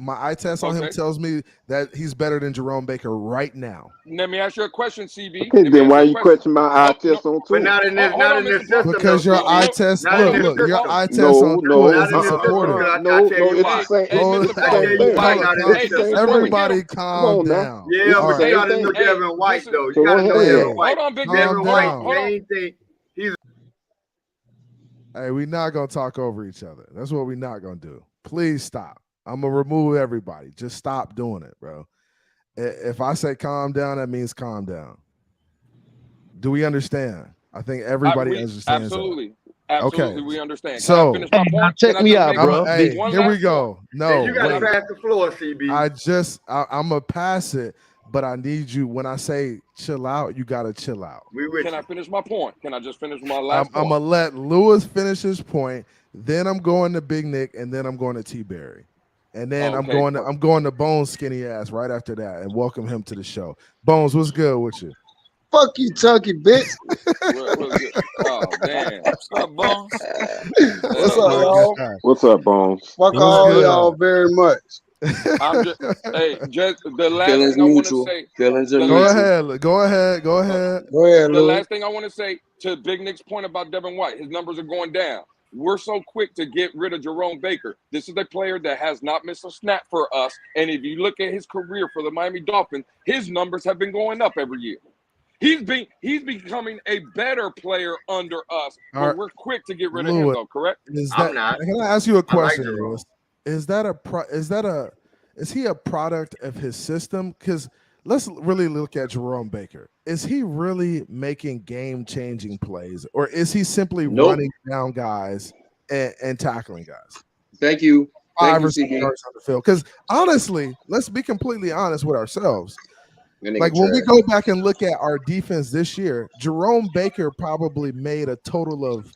tells me that he's better than Jerome Baker right now. Let me ask you a question, CB. Okay, then why you question my eye test on Tua? But not in this system. Because your eye test, look, your eye test on Tua isn't supported. Everybody calm down. Yeah, but you gotta know Devin White though. You gotta know Devin White. Hold on, Big Devin White. Hey, we're not gonna talk over each other. That's what we're not gonna do. Please stop. I'm gonna remove everybody. Just stop doing it, bro. If I say calm down, that means calm down. Do we understand? I think everybody understands. Absolutely. That. Absolutely, we understand. So check me out, bro. Hey, here we go. No, you gotta pass the floor, CB. I'm gonna pass it, but I need you. When I say chill out, you gotta chill out. Can I finish my point? Can I just finish my last point? I'm gonna let Lewis finish his point. Then I'm going to Big Nick, and then I'm going to T Berry. And then I'm going to Bones skinny ass right after that and welcome him to the show. Bones, what's good with you? Fuck you, chunky bitch. Oh, damn. What's up, Bones? What's up, y'all? What's up, Bones? Fuck all y'all very much. Just the last thing I want to say. Go ahead. The last thing I want to say to Big Nick's point about Devin White, his numbers are going down. we're so quick to get rid of Jerome Baker. This is a player that has not missed a snap for us. And if you look at his career for the Miami Dolphins, his numbers have been going up every year. He's becoming a better player under us, but we're quick to get rid of him, though. Correct? I'm not. Can I ask you a question? I like Lewis? Is he a product of his system? Because let's really look at Jerome Baker. Is he really making game-changing plays, or is he simply running down guys and tackling guys? Thank you. Thank you, CB. On the field. Because honestly, let's be completely honest with ourselves. Like when we go back and look at our defense this year, Jerome Baker probably made a total of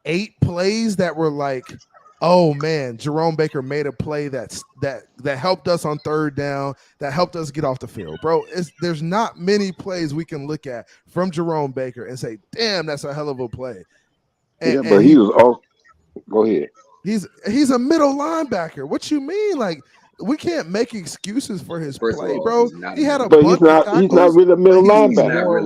8 plays that were like, oh man, Jerome Baker made a play that helped us on third down, that helped us get off the field. Bro, there's not many plays we can look at from Jerome Baker and say, damn, that's a hell of a play. And he was off. Go ahead. He's a middle linebacker. What you mean? Like, we can't make excuses for his play, bro. He had a but he's not really a middle linebacker.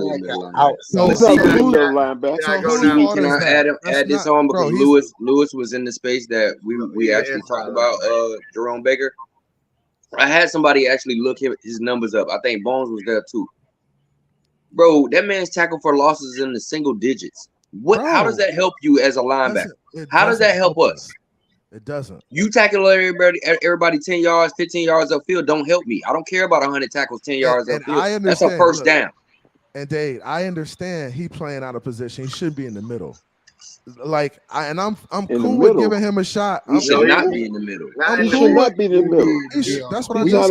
Can I add this on because Lewis was in the space that we actually talked about Jerome Baker. I had somebody actually look his numbers up. I think Bones was there too. Bro, that man's tackle for losses in the single digits. How does that help you as a linebacker? How does that help us? It doesn't. You tackle everybody 10 yards, 15 yards upfield. Don't help me. I don't care about 100 tackles, 10 yards upfield. That's a first down. And Dave, I understand he playing out of position. He should be in the middle. Like, I'm cool with giving him a shot. He should not be in the middle. He should not be in the middle. That's what I just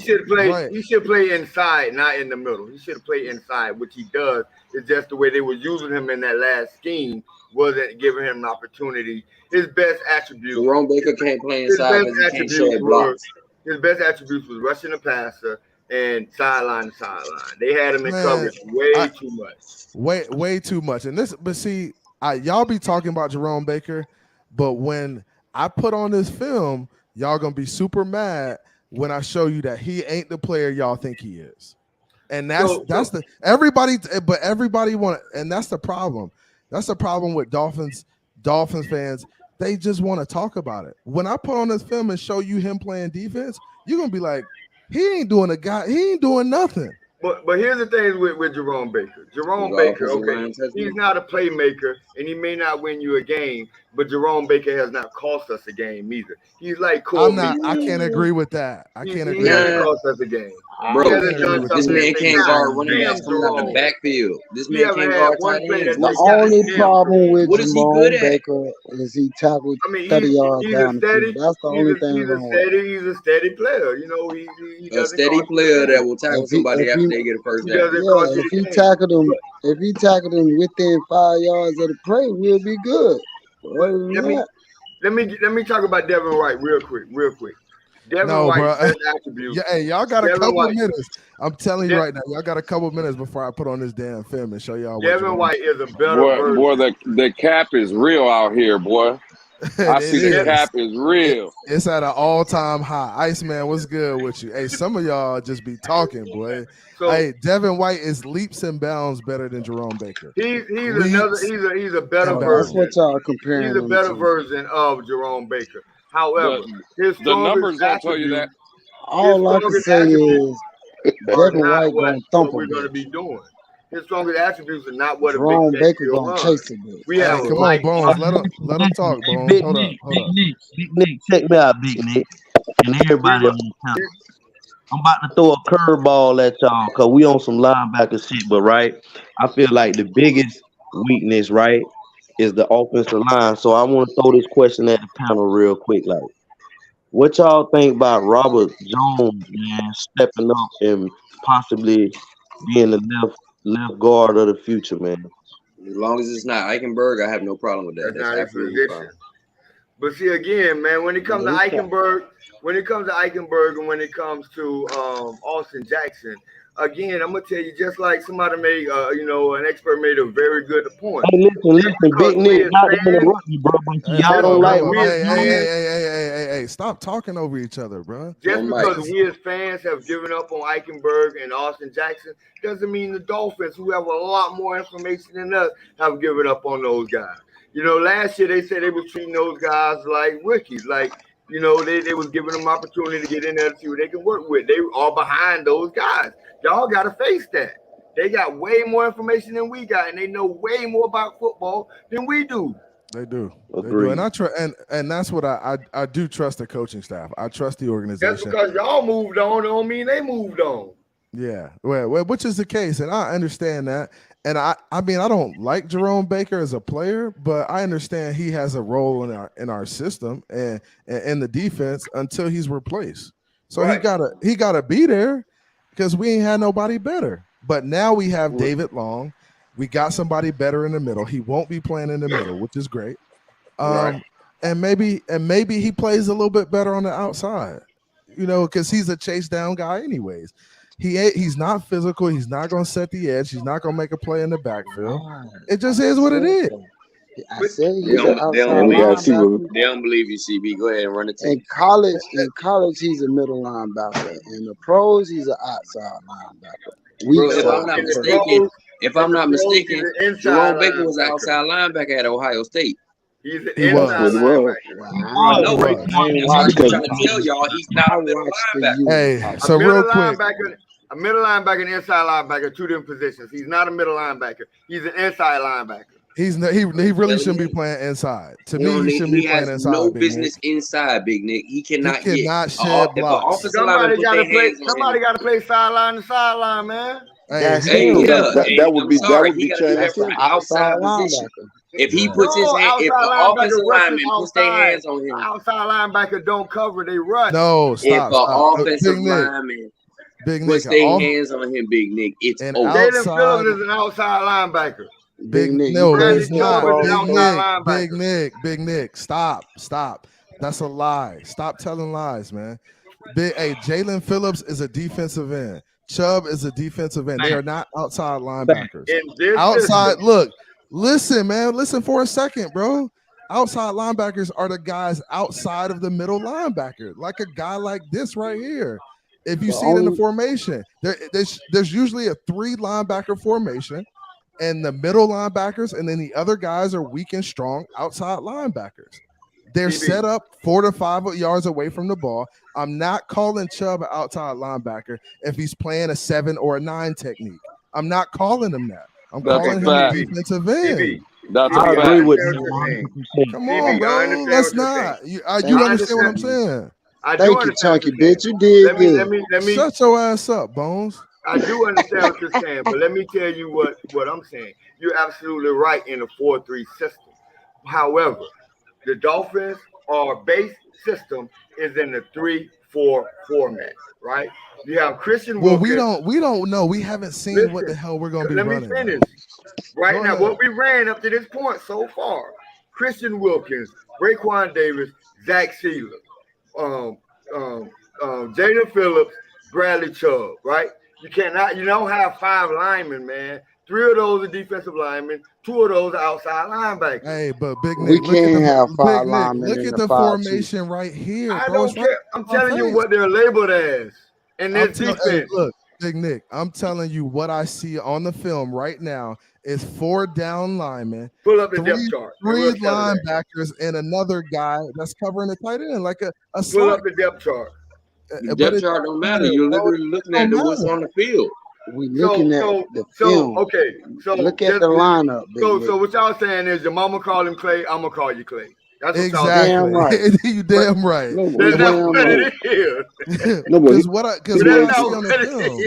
said. He should play inside, not in the middle. He should play inside, which he does. It's just the way they were using him in that last scheme wasn't giving him an opportunity. His best attribute. Jerome Baker can't play inside because he can't shed blocks. His best attributes was rushing the passer and sideline to sideline. They had him in coverage way too much. Way too much. And but see, y'all be talking about Jerome Baker, but when I put on this film, y'all gonna be super mad when I show you that he ain't the player y'all think he is. And that's everybody want, and that's the problem. That's the problem with Dolphins fans. They just want to talk about it. When I put on this film and show you him playing defense, you're gonna be like, he ain't doing nothing. But here's the thing with Jerome Baker. Jerome Baker, okay, he's not a playmaker, and he may not win you a game, but Jerome Baker has not cost us a game either. He's like Colby. I can't agree with that. He hasn't cost us a game. Bro, this man can't guard running backs coming out the backfield. This man can't guard tight ends. The only problem with Jerome Baker is he tackled 30 yards down the field. That's the only thing wrong with him. He's a steady player. You know, he a steady player that will tackle somebody after they get a first down. Yeah, if he tackled him within 5 yards of the play, we'll be good. Let me talk about Devin White real quick. Devin White's attributes. Yeah, hey, y'all got a couple minutes. I'm telling you right now, y'all got a couple minutes before I put on this damn film and show y'all. Devin White is a better version. Boy, the cap is real out here, boy. I see the cap is real. It's at an all-time high. Iceman, what's good with you? Hey, some of y'all just be talking, boy. So, hey, Devin White is leaps and bounds better than Jerome Baker. He's a better version. That's what y'all comparing. He's a better version of Jerome Baker. However, the numbers don't tell you that. All I can say is Devin White gonna thump him. We're gonna be doing. His strongest attributes are not what Jerome Baker gonna chase him. We have come on, Bones. Let him talk, Bones. Big Hold Nick, up. Big Nick, check me out, Big Nick, and everybody on the count. I'm about to throw a curveball at y'all because we on some linebacker shit, but right, I feel like the biggest weakness, right, is the offensive line. So I want to throw this question at the panel real quick, like, what y'all think about Robert Jones, man, stepping up and possibly being the left guard of the future, man? As long as it's not Eichenberg, I have no problem with that. That's absolutely fine. But see, again, man, when it comes to Eichenberg, and when it comes to Austin Jackson, again, I'm gonna tell you, just like somebody made, an expert made a very good point. Hey, listen, Big Nick, not to interrupt you, bro, but y'all don't like. Hey, mic. Stop talking over each other, bro. Just because we as fans have given up on Eichenberg and Austin Jackson doesn't mean the Dolphins, who have a lot more information than us, have given up on those guys. You know, last year they said they were treating those guys like rookies, like, you know, they was giving them opportunity to get in there to see what they can work with. They are behind those guys. Y'all got to face that. They got way more information than we got, and they know way more about football than we do. They do. They do. And I and that's what I do trust the coaching staff. I trust the organization. That's because y'all moved on, don't mean they moved on. Yeah, well, which is the case, and I understand that. And I mean, I don't like Jerome Baker as a player, but I understand he has a role in our system and in the defense until he's replaced. So right. he gotta be there because we ain't had nobody better. But now we have David Long. We got somebody better in the middle. He won't be playing in the middle, which is great. Right. And maybe he plays a little bit better on the outside, you know, because he's a chase down guy anyways. He's not physical. He's not going to set the edge. He's not going to make a play in the backfield. It just is what it is. I say they don't believe you, CB. Go ahead and run it. In college, he's a middle linebacker. In the pros, he's an outside linebacker. If I'm not mistaken, Jerome Baker was an outside linebacker at Ohio State. He's an inside linebacker. I'm trying to tell y'all he's not a middle linebacker. Hey, so real quick. A middle linebacker and inside linebacker, two different positions. He's not a middle linebacker. He's an inside linebacker. He really shouldn't be playing inside. To me, he shouldn't be playing inside. No business inside, Big Nick. He cannot shed blocks. Somebody got to play sideline to sideline, man. That would be outside position. If he puts his hand, if the offensive lineman puts their hands on him, outside linebacker don't cover, they rush. No, stop. If the offensive lineman puts their hands on him, Big Nick, it's over. Jalen Phillips is an outside linebacker. Big Nick, no, he's not. Big Nick, stop. That's a lie. Stop telling lies, man. Jalen Phillips is a defensive end. Chubb is a defensive end. They are not outside linebackers. Outside, look, listen, man. Listen for a second, bro. Outside linebackers are the guys outside of the middle linebacker, like a guy like this right here. If you see it in the formation, there's usually a 3 linebacker formation, and the middle linebackers, and then the other guys are weak and strong outside linebackers. They're set up 4 to 5 yards away from the ball. I'm not calling Chubb an outside linebacker if he's playing a 7 or a 9 technique. I'm not calling him that. I'm calling him a defensive end. I agree with you. Come on, bro. Let's not. You understand what I'm saying? Thank you, Chunky bitch. You did good. Let me shut your ass up, Bones. I do understand what you're saying, but let me tell you what I'm saying. You're absolutely right in the 4-3 system. However, the Dolphins' base system is in the 3-4 format, right? You have Christian Wilkins. Well, we don't know. We haven't seen what the hell we're going to be running. Let me finish. Right now, what we ran up to this point so far, Christian Wilkins, Raekwon Davis, Zach Sealer, Jalen Phillips, Bradley Chubb, right? You don't have 5 linemen, man. 3 of those are defensive linemen. 2 of those are outside linebackers. Hey, but Big Nick, we can't have 5 linemen. Look at the formation right here. I don't care. I'm telling you what they're labeled as in this defense. Hey, look, Big Nick, I'm telling you what I see on the film right now is 4 down linemen. Pull up the depth chart. 3 linebackers and another guy that's covering the tight end like a pull up the depth chart. The depth chart don't matter. You're literally looking at what's on the field. We're looking at the film. Okay, so look at the lineup. So what y'all saying is your mama call him Clay, I'm gonna call you Clay. That's what exactly. Damn right. You damn right. Because what I see on the film.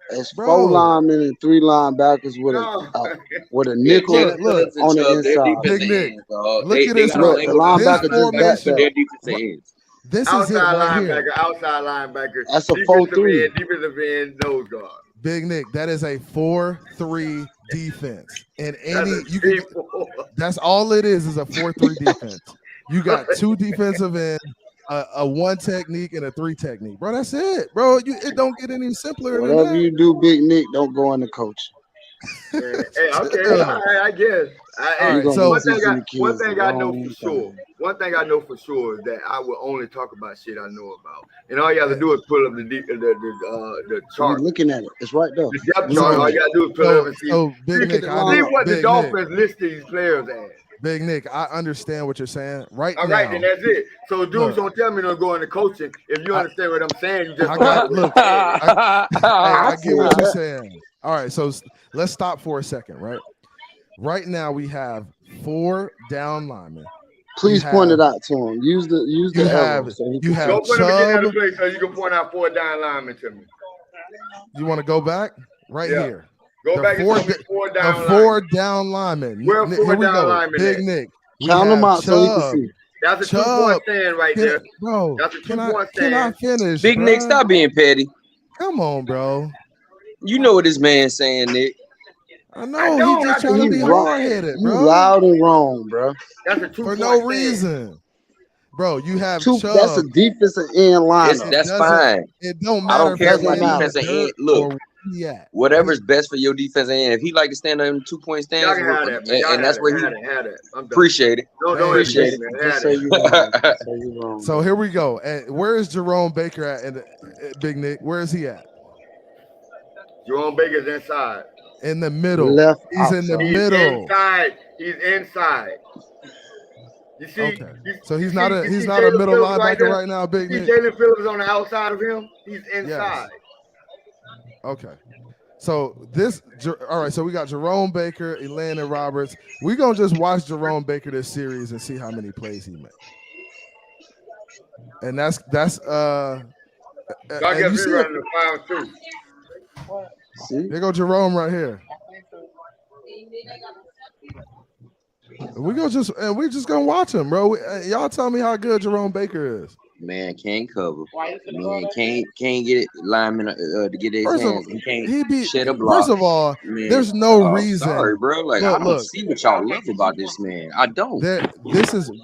It's 4 linemen and 3 linebackers with a nickel on the inside. Big Nick, look at this. The linebacker just back there. This is it right here. Outside linebacker. That's a 4-3. Defensive end, nose guard. Big Nick, that is a 4-3 defense. And that's all it is a 4-3 defense. You got 2 defensive ends, a 1 technique, and a 3 technique. Bro, that's it. Bro, it don't get any simpler than that. Whatever you do, Big Nick, don't go into coaching. Hey, okay, all right, I guess. One thing I know for sure is that I will only talk about shit I know about, and all you have to do is pull up the chart. You're looking at it. It's right there. The depth chart. All you got to do is pull up and see. Big Nick, see what the Dolphins list these players as. Big Nick, I understand what you're saying. Right now. All right, then that's it. So dudes don't tell me to go into coaching. If you understand what I'm saying, you just I get what you're saying. All right, so let's stop for a second, right? Right now we have 4 down linemen. Please point it out to him. Use the have arrow so you have go put him in the place so you can point out 4 down linemen to me. You want to go back here? Go back and tell me 4 down linemen. 4 down linemen. Where 4 down linemen? Big Nick. Count them out so you can see. That's a 2-point stand right there. Bro, that's a 2-point stand. Can I finish? Big Nick, stop being petty. Come on, bro. You know what this man's saying, Nick. I know. He's just trying to be hard-headed, bro. You loud and wrong, bro. That's a 2-point for no reason. Bro, you have Chubb. That's a defensive end line. That's fine. It don't matter. I don't care if my defensive end. Look, Yeah. Whatever's best for your defense, and if he like to stand on 2-point stands, and that's where he appreciate it. Appreciate it. So here we go. And where is Jerome Baker at? Big Nick, where is he at? Jerome Baker's inside. In the middle. Left. He's in the middle. Inside. He's inside. You see? Okay. So he's not a middle linebacker right now, Big Nick. Jalen Phillips on the outside of him. He's inside. Yes. Okay. So all right, so we got Jerome Baker, Elandon Roberts. We're gonna just watch Jerome Baker this series and see how many plays he made. And that's I guess he's running the 5-2. See? There go Jerome right here. We're just gonna watch him, bro. Y'all tell me how good Jerome Baker is. Man can't cover. Man can't get linemen to get his hands. He can't shed a block. First of all, there's no reason. Sorry, bro. Like I don't see what y'all love about this man. I don't.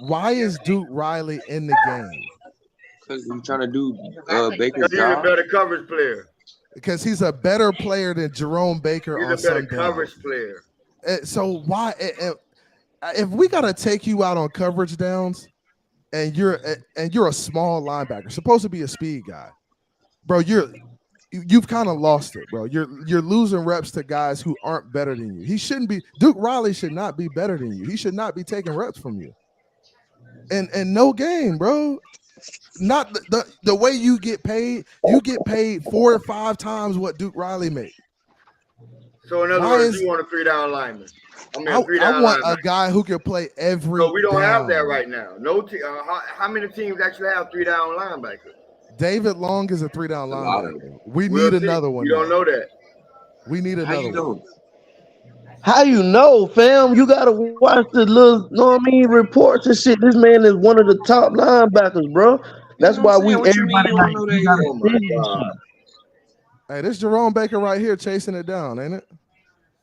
Why is Duke Riley in the game? Because he's trying to do Baker's He's job. a better coverage player. Because he's a better player than Jerome Baker on Sunday. He's a better coverage player. So why? If we gotta take you out on coverage downs, and you're a small linebacker, supposed to be a speed guy, bro, you've kind of lost it, bro. You're losing reps to guys who aren't better than you. He shouldn't be. Duke Riley should not be better than you. He should not be taking reps from you. And no game, bro. Not the way you get paid. You get paid 4 or 5 times what Duke Riley made. So in other words, you want a 3-down lineman. I want a guy who can play every. So we don't down. have that right now. No, how many teams actually have 3-down linebackers? David Long is a 3-down linebacker. We need another one. You don't know that. We need another one. How you know, fam? You gotta watch the little, reports and shit. This man is one of the top linebackers, bro. That's why everybody like. Hey, this Jerome Baker right here chasing it down, ain't it?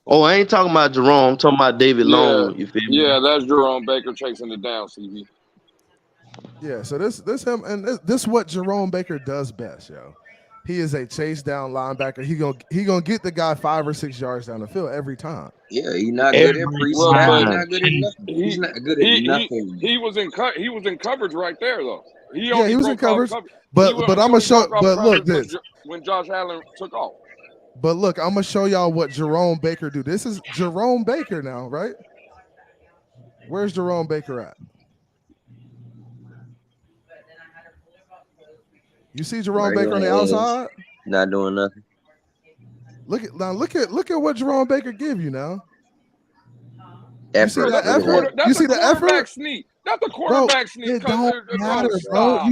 Oh, I ain't talking about Jerome. I'm talking about David Long. You feel me? Yeah, that's Jerome Baker chasing it down, CB. Yeah, so this him, and this what Jerome Baker does best, yo. He is a chase down linebacker. He gonna get the guy 5 or 6 yards down the field every time. Yeah, he's not good at pre-snap. He's not good at nothing. He's not good at nothing. He was in coverage right there though. He was in coverage. But I'm gonna show. But look, this when Josh Allen took off. But look, I'm gonna show y'all what Jerome Baker do. This is Jerome Baker now, right? Where's Jerome Baker at? You see Jerome Baker on the outside? Not doing nothing. Look at what Jerome Baker give you now. Effort. You see that effort? You see the effort? Sneak. Not the quarterback sneak. It don't matter, bro.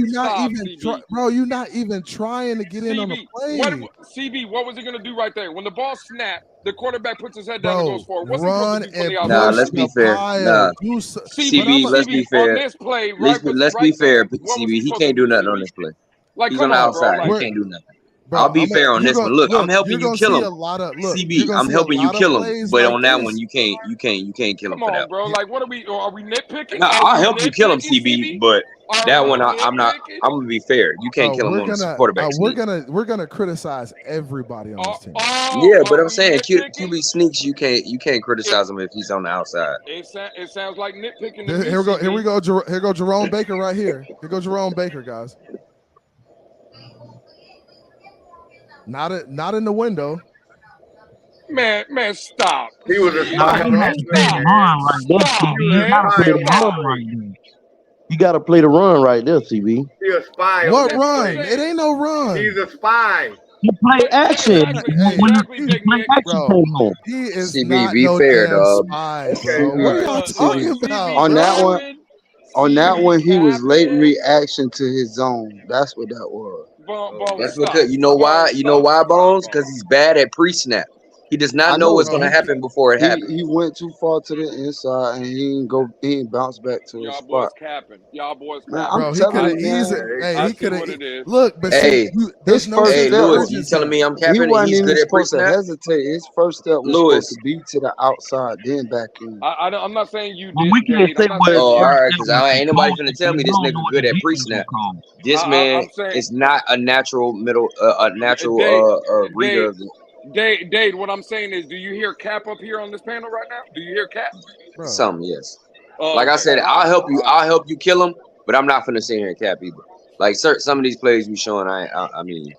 You're not even trying to get in on the play. CB, what was he gonna do right there? When the ball snapped, the quarterback puts his head down and goes forward. What's run he supposed to do and let's be fair. CB, let's be fair. This play, let's be fair, CB. He can't do nothing on this play. He's on the outside. He can't do nothing. Bro, I'll be fair on this one. Look, I'm helping you kill him. CB, I'm helping you kill him. But on that one, you can't kill him Come for that. on, bro. Like, what are we nitpicking? No, I'll help you kill him, CB. But that one, I'm not. I'm gonna be fair. You can't kill him on the quarterback sneak. We're gonna criticize everybody on this team. Yeah, but I'm saying QB sneaks. You can't criticize him if he's on the outside. It sounds like nitpicking. Here we go. Here go Jerome Baker right here. Here go Jerome Baker, guys. Not in the window. Man, stop. He was a spy. You got to play the run right there, CB. He's a spy. What run? It ain't no run. He's a spy. You play action. He is CB, not be no fair, damn dog. spy, bro. What are y'all talking about? On that one, he was late reaction to his zone. That's what that was. That's because you know why? You know why, Bones? Because he's bad at pre-snap. He does not know what's going to happen before it happens. He went too far to the inside and he ain't bounce back to his spot. Y'all boys capping. Man, I'm telling you, he could have. Look, but his first step. Lewis, you telling me I'm capping? He wasn't He's even good at supposed to pre-snap. hesitate. His first step was supposed to be to the outside, then back in. I'm not saying you Well, we did. can't say what. Oh, all right, because ain't nobody finna tell me this nigga good at pre-snap. This man is not a natural reader of the. Dave, what I'm saying is, do you hear Cap up here on this panel right now? Do you hear Cap? Some, yes. Like I said, I'll help you kill him, but I'm not finna sit here and cap either. Like some of these plays we showing, I mean.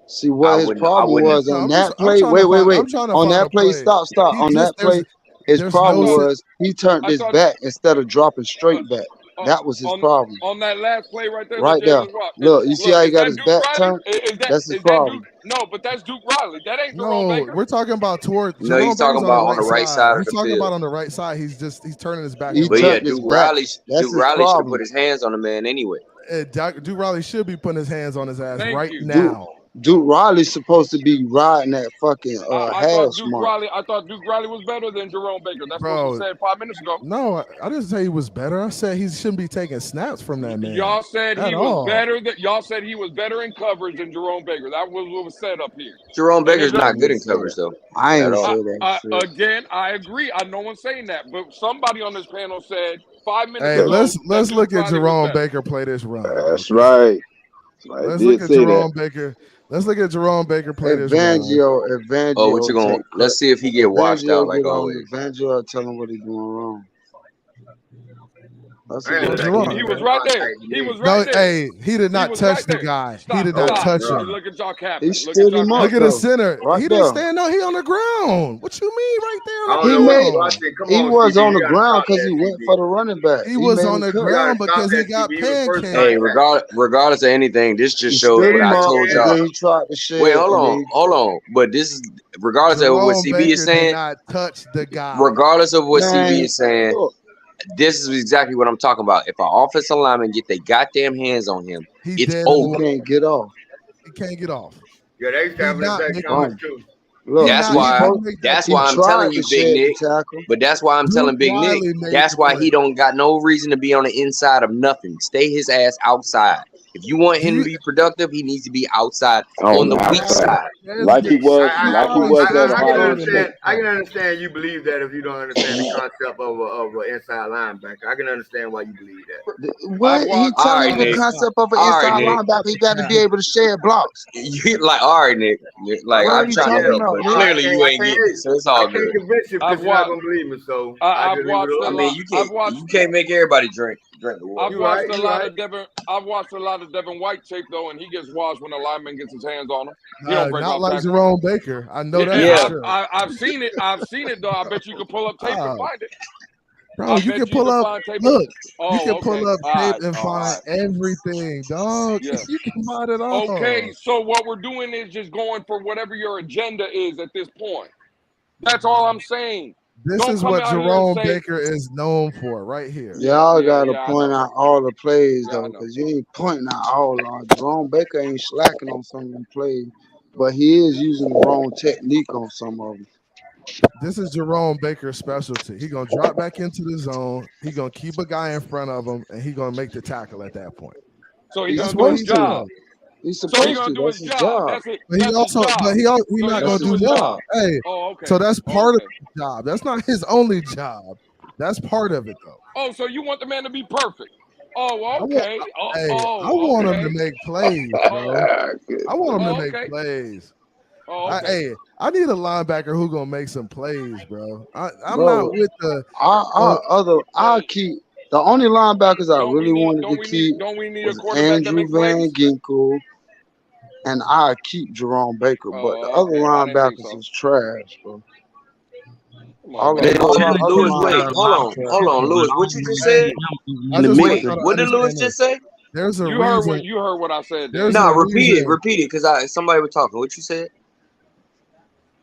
See what his problem was on that play. Wait. On that play, stop. On that play, his problem was he turned his back instead of dropping straight back. That was his problem. On that last play right there. Right there. Look, you see how he got his back turned? That's his problem. No, but that's Duke Riley. That ain't Jerome Baker. We're talking about toward. No, he's talking about on the right side of the field. He's talking about on the right side. He's turning his back. But yeah, Duke Riley should put his hands on the man anyway. Duke Riley should be putting his hands on his ass now. Duke Riley's supposed to be riding that fucking hash mark. I thought Duke Riley was better than Jerome Baker. That's what you said 5 minutes ago. No, I didn't say he was better. I said he shouldn't be taking snaps from that man. Y'all said he was better. Y'all said he was better in coverage than Jerome Baker. That was what was said up here. Jerome Baker's not good in coverage though. I ain't say that. Again, I agree. No one's saying that, but somebody on this panel said 5 minutes. Hey, let's look at Jerome Baker play this run. That's right. Let's look at Jerome Baker. Let's look at Jerome Baker play this run. Evangio. Oh, what you gonna? Let's see if he get washed out like always. Evangio, tell him what he's doing wrong. He was right there. He was right there. Hey, he did not touch the guy. He did not touch him. Look at y'all capping. Look at the center. He didn't stand on. He on the ground. What you mean right there? He was on the ground because he went for the running back. He was on the ground because he got pancaked. Hey, regardless of anything, this just shows what I told y'all. Wait, hold on. But this is regardless of what CB is saying. Not touch the guy. Regardless of what CB is saying. This is exactly what I'm talking about. If an offensive lineman get their goddamn hands on him, it's over. He can't get off. He can't get off. Yeah, they have that comment too. Look, that's why I'm telling you, Big Nick. But that's why I'm telling Big Nick. That's why he don't got no reason to be on the inside of nothing. Stay his ass outside. If you want him to be productive, he needs to be outside on the weak side. Like he was. I can understand you believe that if you don't understand the concept of an inside linebacker. I can understand why you believe that. What he telling you the concept of an inside linebacker? He got to be able to share blocks. You like, all right, Nick. Like I'm trying to help, but clearly you ain't getting it, so it's all good. I can't convince you because you're not gonna believe me. So I mean, you can't make everybody drink the water. I've watched a lot of Devin White tape though, and he gets washed when a lineman gets his hands on him. Not like Jerome Baker. I know that. Yeah, sure. I've seen it. Though. I bet you can pull up tape and find it. Bro, you can pull up. Look, you can pull up tape and find everything, dog. Yeah. You can find it all. Okay, so what we're doing is just going for whatever your agenda is at this point. That's all I'm saying. This is what Jerome Baker is known for, right here. Y'all gotta point out all the plays though, because you ain't pointing out all of them. Jerome Baker ain't slacking on some of them plays, but he is using the wrong technique on some of them. This is Jerome Baker's specialty. He's gonna drop back into the zone. He's gonna keep a guy in front of him, and he's gonna make the tackle at that point. So he's gonna do his job. He's So supposed he's gonna to. do That's his his job. job. That's it. But he also, but he not gonna do more. Hey, so that's part of the job. That's not his only job. That's part of it, though. Oh, so you want the man to be perfect? Oh, okay. I want him to make plays, bro. I want him to make plays. I need a linebacker who gonna make some plays, bro. I'm not with the. I'll keep the only linebackers I really wanted to keep was Andrew Van Ginkel, and I keep Jerome Baker, but the other linebackers is trash, bro. Lewis, wait, hold on, Lewis. What you just said? Wait, what did Lewis just say? There's a reason. You heard what I said. No, repeat it, because somebody was talking. What you said?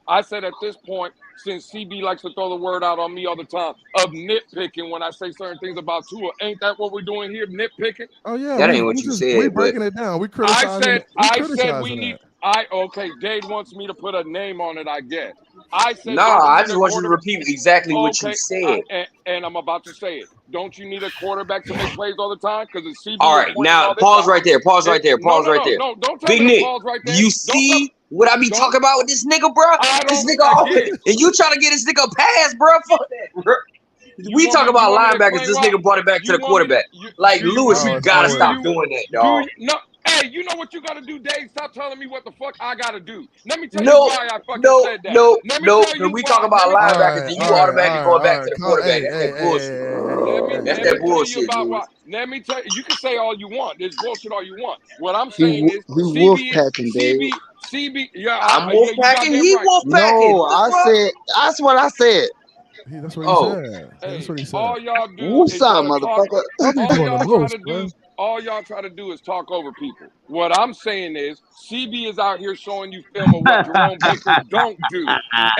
I said at this point, since CB likes to throw the word out on me all the time of nitpicking when I say certain things about Tua, ain't that what we're doing here? Nitpicking? Oh yeah, that ain't what you said. We breaking it down. We criticizing. I said we need. Dade wants me to put a name on it. I guess. I said. No, I just want you to repeat exactly what you said. And I'm about to say it. Don't you need a quarterback to make plays all the time? Because it's CB. All right, now pause right there. Pause right there. No, don't tell Big me Nick, to pause right there. do you see what I be talking about with this nigga, bro? This nigga, and you trying to get this nigga a pass, bro? Fuck that, bro. We talk about linebackers. This nigga brought it back to the quarterback. Like Lewis, you gotta stop doing that, dog. Hey, you know what you gotta do, Dave? Stop telling me what the fuck I gotta do. Let me tell you why I fucking said that. No. When we talk about linebackers, then you automatically going back to the quarterback. That's that bullshit. That's that bullshit. Let me tell you. You can say all you want. There's bullshit all you want. What I'm saying is, CB. Yeah, I'm wolfpacking. He wolfpacking. No, I said. That's what I said. That's what he said. That's what he said. All y'all do is motherfucker. All y'all try to do is talk over people. What I'm saying is, CB is out here showing you film of what Jerome Baker don't do,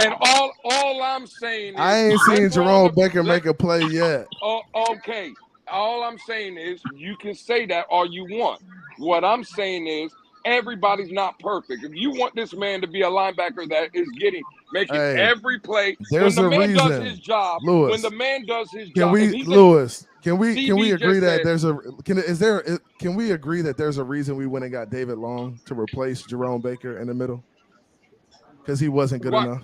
and all I'm saying is, I ain't seen Jerome Baker make a play yet. Okay. All I'm saying is, you can say that all you want. What I'm saying is, everybody's not perfect. If you want this man to be a linebacker that is making every play, there's when the man reason. does his job, Lewis, when the man does his can job, Can we agree that can we agree that there's a reason we went and got David Long to replace Jerome Baker in the middle? Because he wasn't good enough.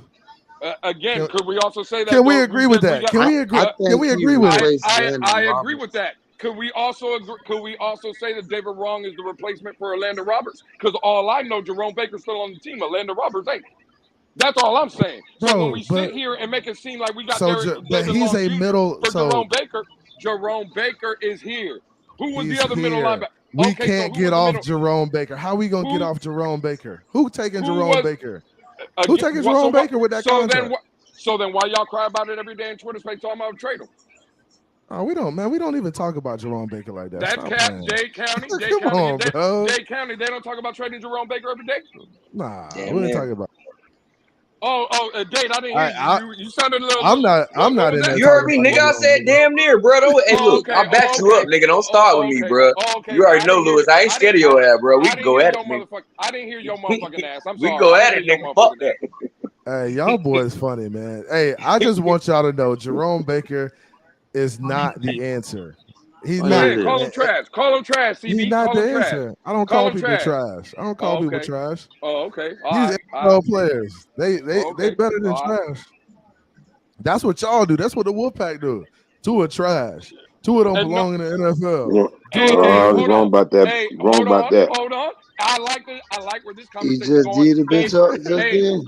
Could we also say that? Can we agree with that? Can we agree? Can we agree with it? I agree with that. Could we also say that David Long is the replacement for Orlando Roberts? Because all I know, Jerome Baker's still on the team. Orlando Roberts ain't. That's all I'm saying. So when we sit here and make it seem like we got David he's Long a middle. Jerome Baker is here. Who was the other middle linebacker? We can't get off Jerome Baker. How we gonna get off Jerome Baker? Who taking Jerome Baker? Who taking Jerome Baker with that contract? So then why y'all cry about it every day in Twitter space talking about trade him? Oh, we don't, man. We don't even talk about Jerome Baker like that. That's Dade County. Dade County. They don't talk about trading Jerome Baker every day. Nah, we ain't talking about. Dade, I didn't hear you. You sounded a little. I'm not in there. You heard me, nigga. I said damn near, bro. Hey, look, I'll back you up, nigga. Don't start with me, bro. You already know, Lewis. I ain't scared of your ass, bro. We can go at it, nigga. I didn't hear your motherfucking ass. I'm sorry. We can go at it, nigga. Fuck that. Hey, y'all boys funny, man. Hey, I just want y'all to know Jerome Baker is not the answer. He's not. Call him trash. Call him trash, CB. He's not the answer. I don't call people trash. I don't call people trash. Oh, okay. These NFL players. They better than trash. That's what y'all do. That's what the Wolfpack do. Tua trash. Tua don't belong in the NFL. Wrong about that. Hold on. I like where this conversation is going. He just did a bitch up.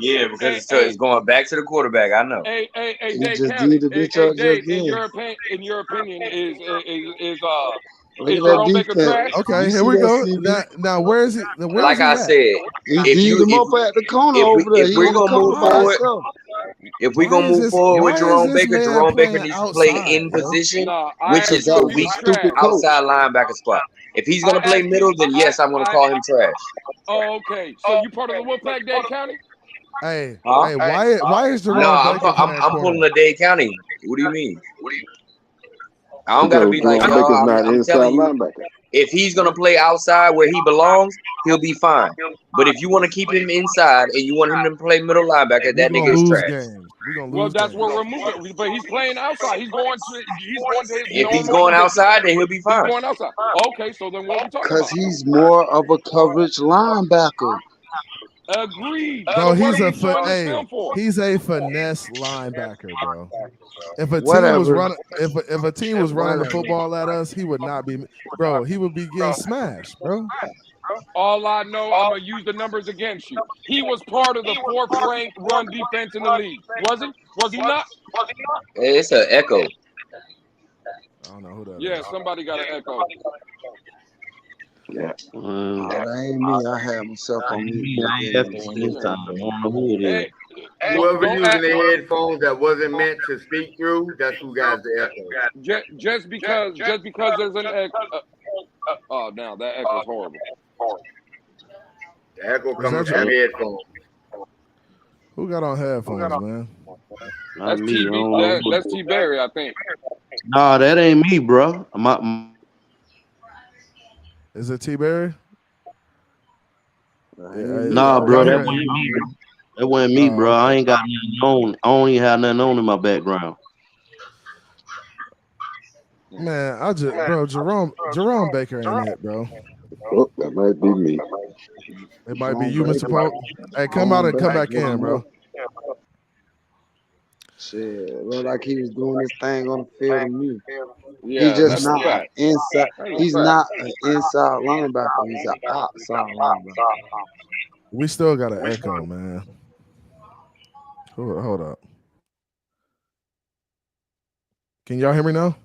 Yeah, because it's going back to the quarterback. I know. Hey, Dade, in your opinion, is Jerome Baker trash? Okay, here we go. Now where is it? Like I said, if you him up at the corner over there, if we're gonna move forward. If we're going to move forward with Jerome Baker needs to play in position, which is the weak outside linebacker spot. If he's going to play middle, then yes, I'm going to call him trash. Oh, okay. So you part of the Wolfpack, Dade County? Hey, why is Jerome Baker? I'm pulling the Dade County. What do you mean? I don't got to be like, y'all. I'm telling you, if he's going to play outside where he belongs, he'll be fine. But if you want to keep him inside and you want him to play middle linebacker, that nigga is trash. We're gonna lose. Well, that's what we're moving. But he's playing outside. He's going to his If he's going outside, then he'll be fine. He's going outside. Okay, so then what are we talking about? Because he's more of a coverage linebacker. Agreed. No, So he's a finesse linebacker, bro. If a team was running the football at us, he would not be, bro. He would be getting smashed, bro. All I know, I'm gonna use the numbers against you. He was part of the 4th ranked run defense in the league. Was he? Was he not? It's an echo. I don't know who that is. Yeah, somebody got an echo. Yeah. That ain't me. I had myself on mute. Whoever using the headphones that wasn't meant to speak through, that's who got the echo. Just because there's an echo. Oh, now that echo's horrible. The echo coming from headphones. Who got on headphones, man? That's T. Berry, I think. Nah, that ain't me, bro. Is it T. Berry? Nah, bro, that wasn't me. That wasn't me, bro. I ain't got nothing on. I don't even have nothing on in my background. Man, Jerome Baker ain't it, bro. Oh, that might be me. It might be you, Mr. Pope. Hey, come out and come back in, bro. Shit, look like he was doing his thing on the field to me. Yeah, he's just not an inside. He's not an inside linebacker. He's an outside linebacker. We still got an echo, man. Hold up. Can y'all hear me now?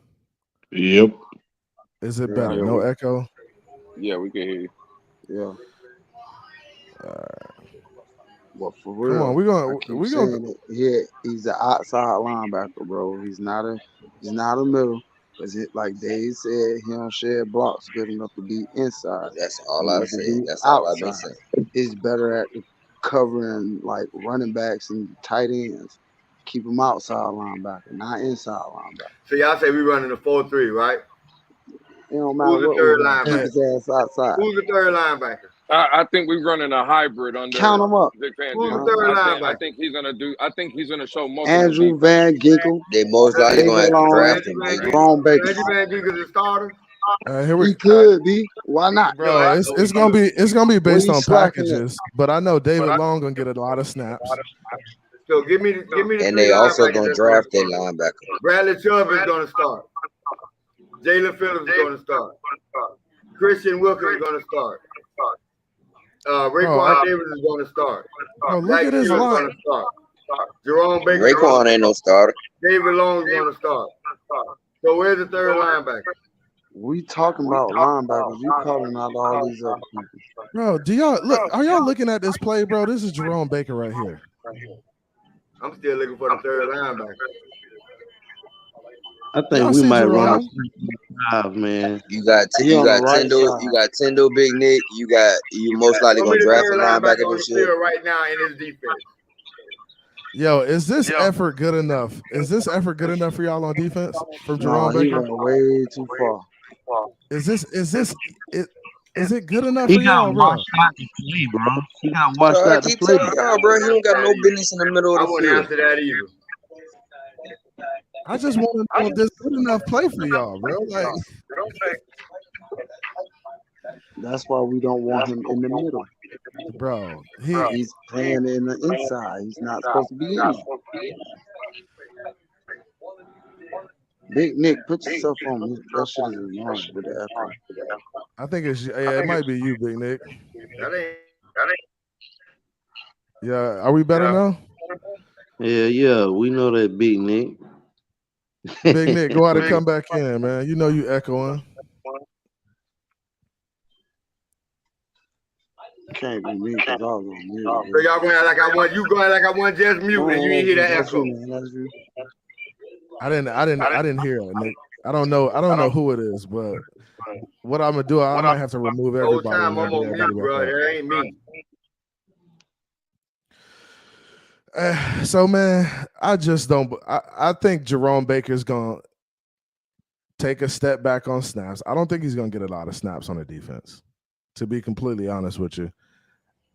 Yep. Is it better? No echo? Yeah, we can hear you. Yeah. Well, for real, come on, we're gonna. Yeah, he's an outside linebacker, bro. He's not a middle. Because like Dave said, he don't shed blocks good enough to be inside. That's all I say. That's all I've been saying. He's better at covering like running backs and tight ends. Keep him outside linebacker, not inside linebacker. So y'all say we running the 4-3, right? It don't matter. Who's the third linebacker? Keep his ass outside. Who's the third linebacker? I think we're running a hybrid under. Count him up. Who's the third linebacker? I think he's gonna show most. Andrew Van Ginkel. They most likely gonna have to draft him. Ron Baker. Andrew Van Ginkel is a starter. He could be. Why not, bro? It's gonna be based on packages. But I know David Long gonna get a lot of snaps. So give me the. And they also gonna draft their linebacker. Bradley Chubb is gonna start. Jalen Phillips is gonna start. Christian Wilkins is gonna start. Raekwon Davis is going to start. Look at his line. Jerome Baker. Raekwon ain't no starter. David Long is going to start. So where's the third linebacker? We talking about linebackers. You calling out all these other people. Bro, do y'all look? Are y'all looking at this play, bro? This is Jerome Baker right here. I'm still looking for the third linebacker. I think we might run a 5, man. You got Tindall, Big Nick. You most likely gonna draft a linebacker this year. Right now in his defense. Yo, is this effort good enough? Is this effort good enough for y'all on defense from Jerome Baker? He went way too far. Is it good enough for y'all, bro? He got washed out the play. No, bro, he don't got no business in the middle of the field. I wouldn't answer that either. I just want to know if this good enough play for y'all, bro. Like, that's why we don't want him in the middle, bro. He's playing in the inside. He's not supposed to be in there. Big Nick, put yourself on. That shit is annoying with the echo. I think it might be you, Big Nick. That ain't. Yeah, are we better now? Yeah, we know that, Big Nick. Big Nick, go out and come back in, man. You know you echoing. Can't be me because I was on mute. So y'all going like I want you going like I want just mute and you didn't hear that echo. I didn't hear it, Nick. I don't know who it is, but what I'm gonna do, I might have to remove everybody. The whole time I'm on mute, bro. That ain't me. So, man, I just don't. I think Jerome Baker's gonna take a step back on snaps. I don't think he's gonna get a lot of snaps on the defense. To be completely honest with you,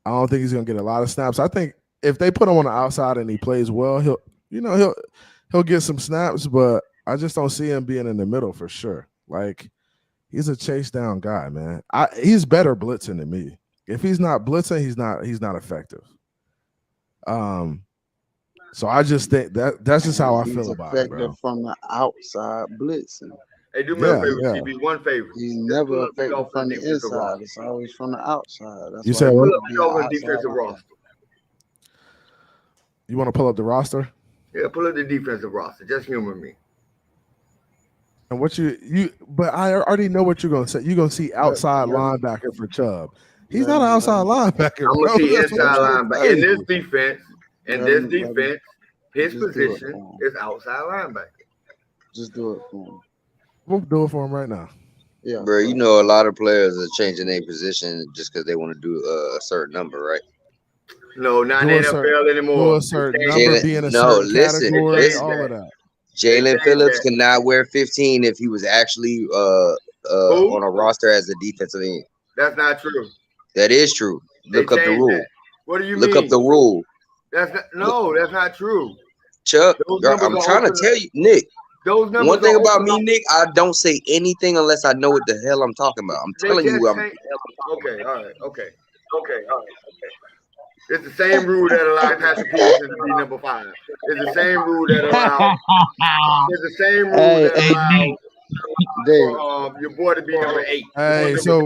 I don't think he's gonna get a lot of snaps. I think if they put him on the outside and he plays well, he'll get some snaps, but I just don't see him being in the middle for sure. Like, he's a chase down guy, man. He's better blitzing than me. If he's not blitzing, he's not effective. So I just think that's just how I feel about it, bro. From the outside blitzing. Hey, do me a favor, CB. One favor. He's never effective from the inside. It's always from the outside. That's you said what? Pull up the defensive roster. You want to pull up the roster? Yeah, pull up the defensive roster. Just humor me. And what but I already know what you're gonna say. You're gonna see outside linebacker for Chubb. He's not an outside linebacker. I'm gonna see inside linebacker. In this defense, his position is outside linebacker. Just do it for him. We'll do it for him right now. Yeah, bro. You know, a lot of players are changing their position just because they want to do a certain number, right? No, not in NFL anymore. Do a certain number, be in a certain category, all of that. Jalen Phillips cannot wear 15 if he was actually on a roster as a defensive end. That's not true. That is true. Look up the rule. That. What do you mean? Look up the rule. That's not true. Chuck, I'm trying to tell you, Nick. One thing about me, Nick, I don't say anything unless I know what the hell I'm talking about. I'm telling you what I'm. Okay, all right, okay. It's the same rule that allows Patrick Peterson to be number 5. It's the same rule that allows. It's the same rule that allows your boy to be number 8. Hey, so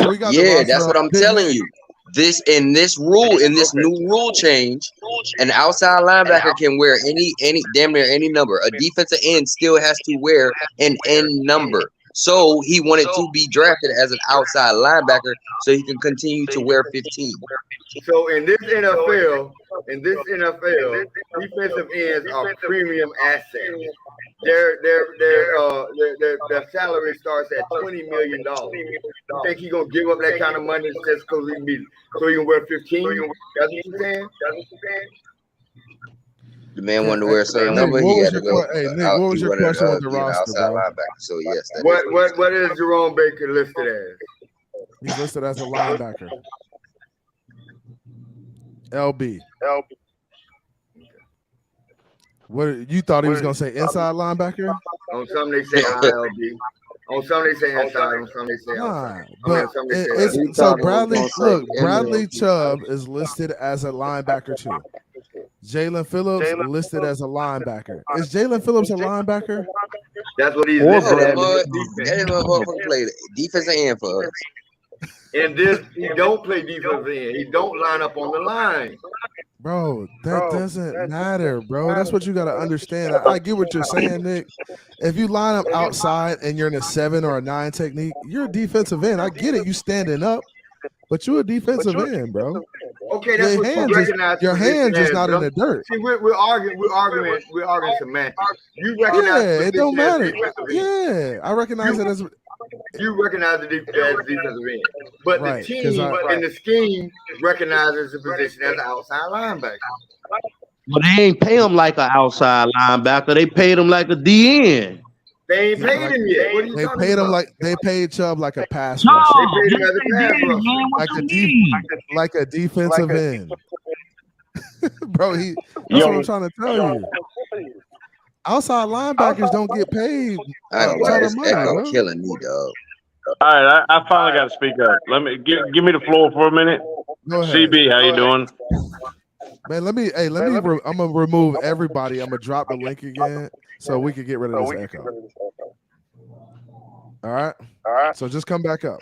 we got. Yeah, that's what I'm telling you. This new rule change, an outside linebacker can wear any damn near any number. A defensive end still has to wear an end number. So he wanted to be drafted as an outside linebacker so he can continue to wear 15. So in this NFL, defensive ends are premium assets. Their salary starts at $20 million. You think he's gonna give up that kind of money just because he can wear 15? That's what you're saying? The man wanted to wear a certain number. He had to go. Hey, Nick, what was your question with the roster, bro? So yes. What is Jerome Baker listed as? He's listed as a linebacker. LB. What you thought he was gonna say? Inside linebacker? On some they say LB. On some they say inside. On some they say outside. But so Bradley Chubb is listed as a linebacker too. Jalen Phillips listed as a linebacker. Is Jalen Phillips a linebacker? That's what he's listed as. That play defensive end for us. And this, he don't play defensive end. He don't line up on the line. Bro, that doesn't matter, bro. That's what you got to understand. I get what you're saying, Nick. If you line up outside and you're in a 7 or a 9 technique, you're a defensive end. I get it. You standing up, but you're a defensive end, bro. Okay, that's your hands just not in the dirt. See, we're arguing semantics. You recognize it don't matter. Yeah, I recognize it as. You recognize the defensive end, but the team in the scheme recognizes the position as an outside linebacker. But they ain't pay him like an outside linebacker. They paid him like a DN. They ain't paid him yet. What are you talking about? They paid Chubb like a pass rusher. They paid him as a pass rusher. Like a defensive end. Bro, that's what I'm trying to tell you. Outside linebackers don't get paid. That's killing me, dog. All right, I finally got to speak up. Let me give me the floor for a minute. CB, how you doing? Man, I'm gonna remove everybody. I'm gonna drop the link again so we can get rid of this echo. All right. So just come back up.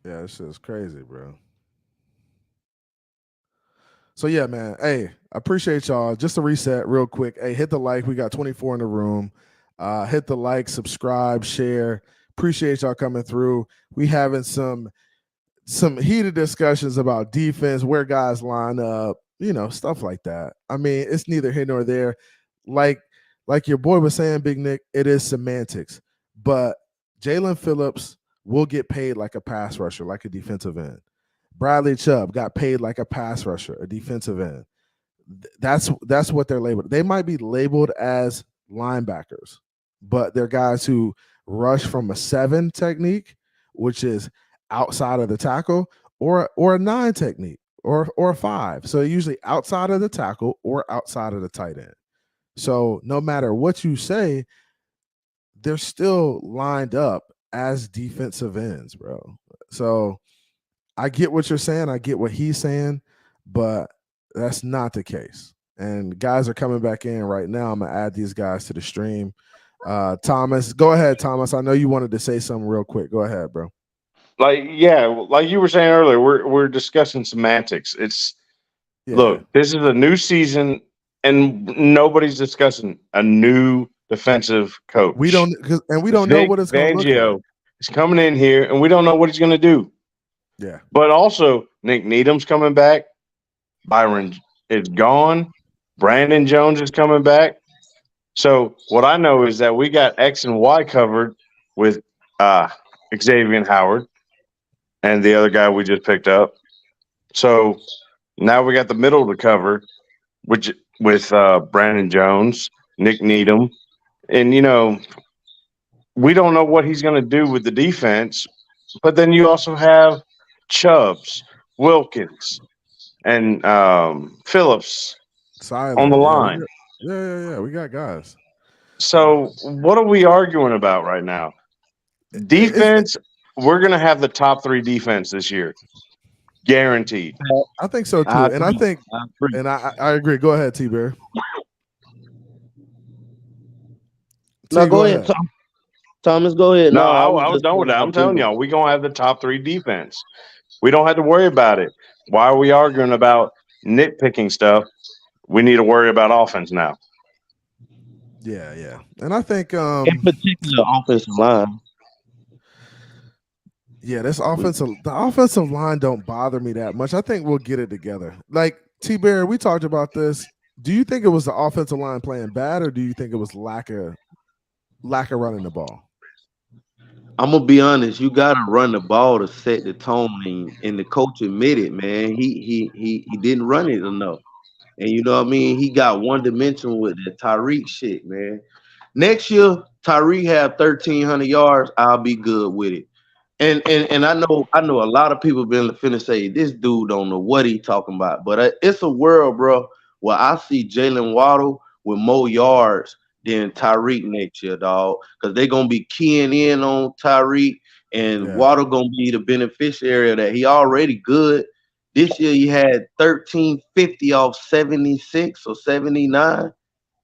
Yeah, this shit's crazy, bro. So yeah, man. Hey, I appreciate y'all. Just to reset real quick. Hey, hit the like. We got 24 in the room. Hit the like, subscribe, share. Appreciate y'all coming through. We having some heated discussions about defense, where guys line up, stuff like that. I mean, it's neither here nor there. Like your boy was saying, Big Nick, it is semantics. But Jalen Phillips will get paid like a pass rusher, like a defensive end. Bradley Chubb got paid like a pass rusher, a defensive end. That's what they're labeled. They might be labeled as linebackers, but they're guys who rush from a 7 technique, which is outside of the tackle, or a 9 technique or a 5. So usually outside of the tackle or outside of the tight end. So no matter what you say, they're still lined up as defensive ends, bro. So I get what you're saying. I get what he's saying, but that's not the case. And guys are coming back in right now. I'm going to add these guys to the stream. Thomas, go ahead, Thomas. I know you wanted to say something real quick. Go ahead, bro. Like you were saying earlier, we're discussing semantics. Look, this is a new season, and nobody's discussing a new defensive coach. We don't know what it's going to look like. Is coming in here, and we don't know what he's going to do. Yeah. But also, Nick Needham's coming back. Byron is gone. Brandon Jones is coming back. So what I know is that we got X and Y covered with Xavier Howard and the other guy we just picked up. So now we got the middle to cover, which with Brandon Jones, Nick Needham, and we don't know what he's going to do with the defense. But then you also have Chubbs, Wilkins, and Phillips on the line. Yeah. We got guys. So what are we arguing about right now? Defense, we're going to have the top 3 defense this year. Guaranteed. I think so too. And I think, and I agree. Go ahead, T-Bear. No, go ahead. Thomas, go ahead. No, I was done with that. I'm telling y'all, we're going to have the top 3 defense. We don't have to worry about it. Why are we arguing about nitpicking stuff? We need to worry about offense now. Yeah. And I think in particular offensive line. Yeah, the offensive line don't bother me that much. I think we'll get it together. Like T-Bear, we talked about this. Do you think it was the offensive line playing bad, or do you think it was lack of running the ball? I'm gonna be honest. You gotta run the ball to set the tone, and the coach admitted, man, he didn't run it enough. And you know what I mean? He got one dimension with the Tyreek shit, man. Next year, Tyreek have 1,300 yards. I'll be good with it. And I know a lot of people been finna say this dude don't know what he talking about. But it's a world, bro, where I see Jalen Waddle with more yards than Tyreek next year, dog. Because they're gonna be keying in on Tyreek, and Waddle gonna be the beneficiary of that. He already good. This year he had 1,350 off 76 or 79.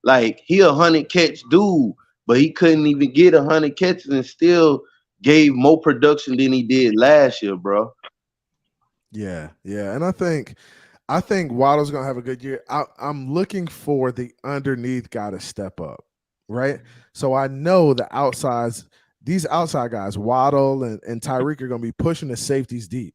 Like, he a 100 catch dude, but he couldn't even get 100 catches and still gave more production than he did last year, bro. Yeah. And I think Waddle's gonna have a good year. I'm looking for the underneath guy to step up, right? So I know these outside guys, Waddle and Tyreek, are gonna be pushing the safeties deep.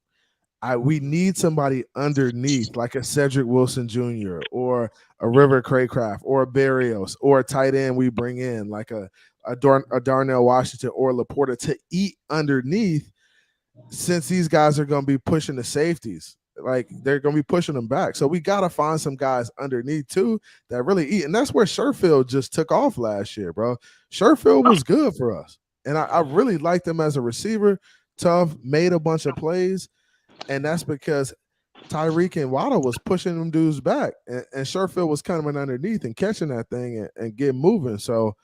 We need somebody underneath, like a Cedric Wilson Jr. or a River Craycraft or a Barrios or a tight end we bring in, like a Darnell Washington or Laporta, to eat underneath, since these guys are going to be pushing the safeties. Like, they're going to be pushing them back. So we got to find some guys underneath too that really eat. And that's where Sherfield just took off last year, bro. Sherfield was good for us. And I really liked him as a receiver. Tough, made a bunch of plays. And that's because Tyreek and Waddle was pushing them dudes back. And Sherfield was coming underneath and catching that thing and getting moving. So,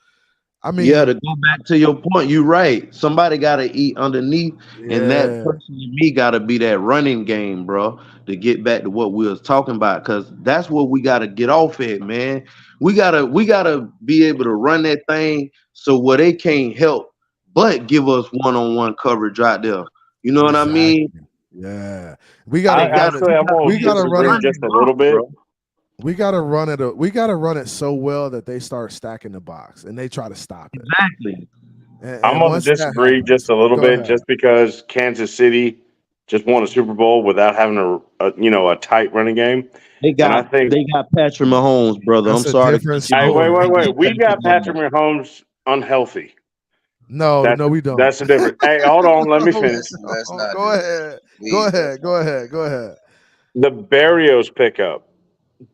I mean, to go back to your point, you're right. Somebody got to eat underneath, and that person to me got to be that running game, bro, to get back to what we was talking about, because that's what we got to get off at, man. We gotta be able to run that thing so where they can't help but give us one-on-one coverage right there. You know what I mean? Yeah, we gotta run it just a little bit. Bro. We gotta run it. We gotta run it so well that they start stacking the box and they try to stop it. Exactly. And I'm gonna disagree just a little bit, just because Kansas City just won a Super Bowl without having a tight running game. They got Patrick Mahomes, brother. I'm sorry. Hey, wait. We got Patrick Mahomes unhealthy. No, we don't. That's the difference. Hey, hold on. Let me finish. Go ahead. The Barrios pickup.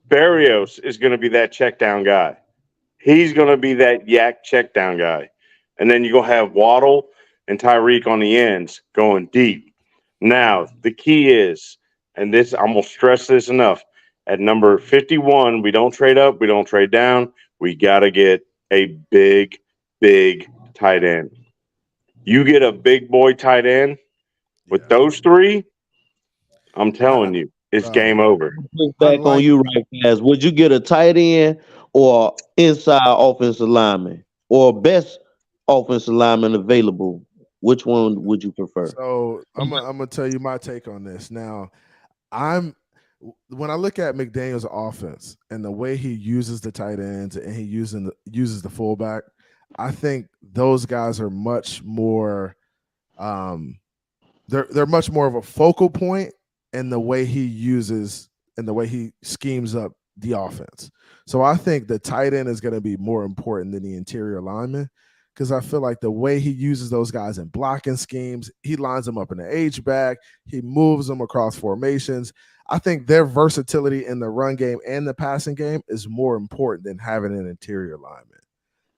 Barrios is going to be that check down guy. He's going to be that yak check down guy. And then you're going to have Waddle and Tyreek on the ends going deep. Now, the key is, and this I'm gonna stress this enough. At number 51, we don't trade up, we don't trade down. We gotta get a big tight end. You get a big boy tight end with those three, I'm telling you, it's game over. Push back on you right fast. Would you get a tight end or inside offensive lineman or best offensive lineman available? Which one would you prefer? So I'm gonna tell you my take on this. Now, when I look at McDaniel's offense and the way he uses the tight ends and he uses the fullback, I think those guys are much more they're much more of a focal point in the way he uses and the way he schemes up the offense. So I think the tight end is going to be more important than the interior lineman, because I feel like the way he uses those guys in blocking schemes, he lines them up in the H-back, he moves them across formations. I think their versatility in the run game and the passing game is more important than having an interior lineman.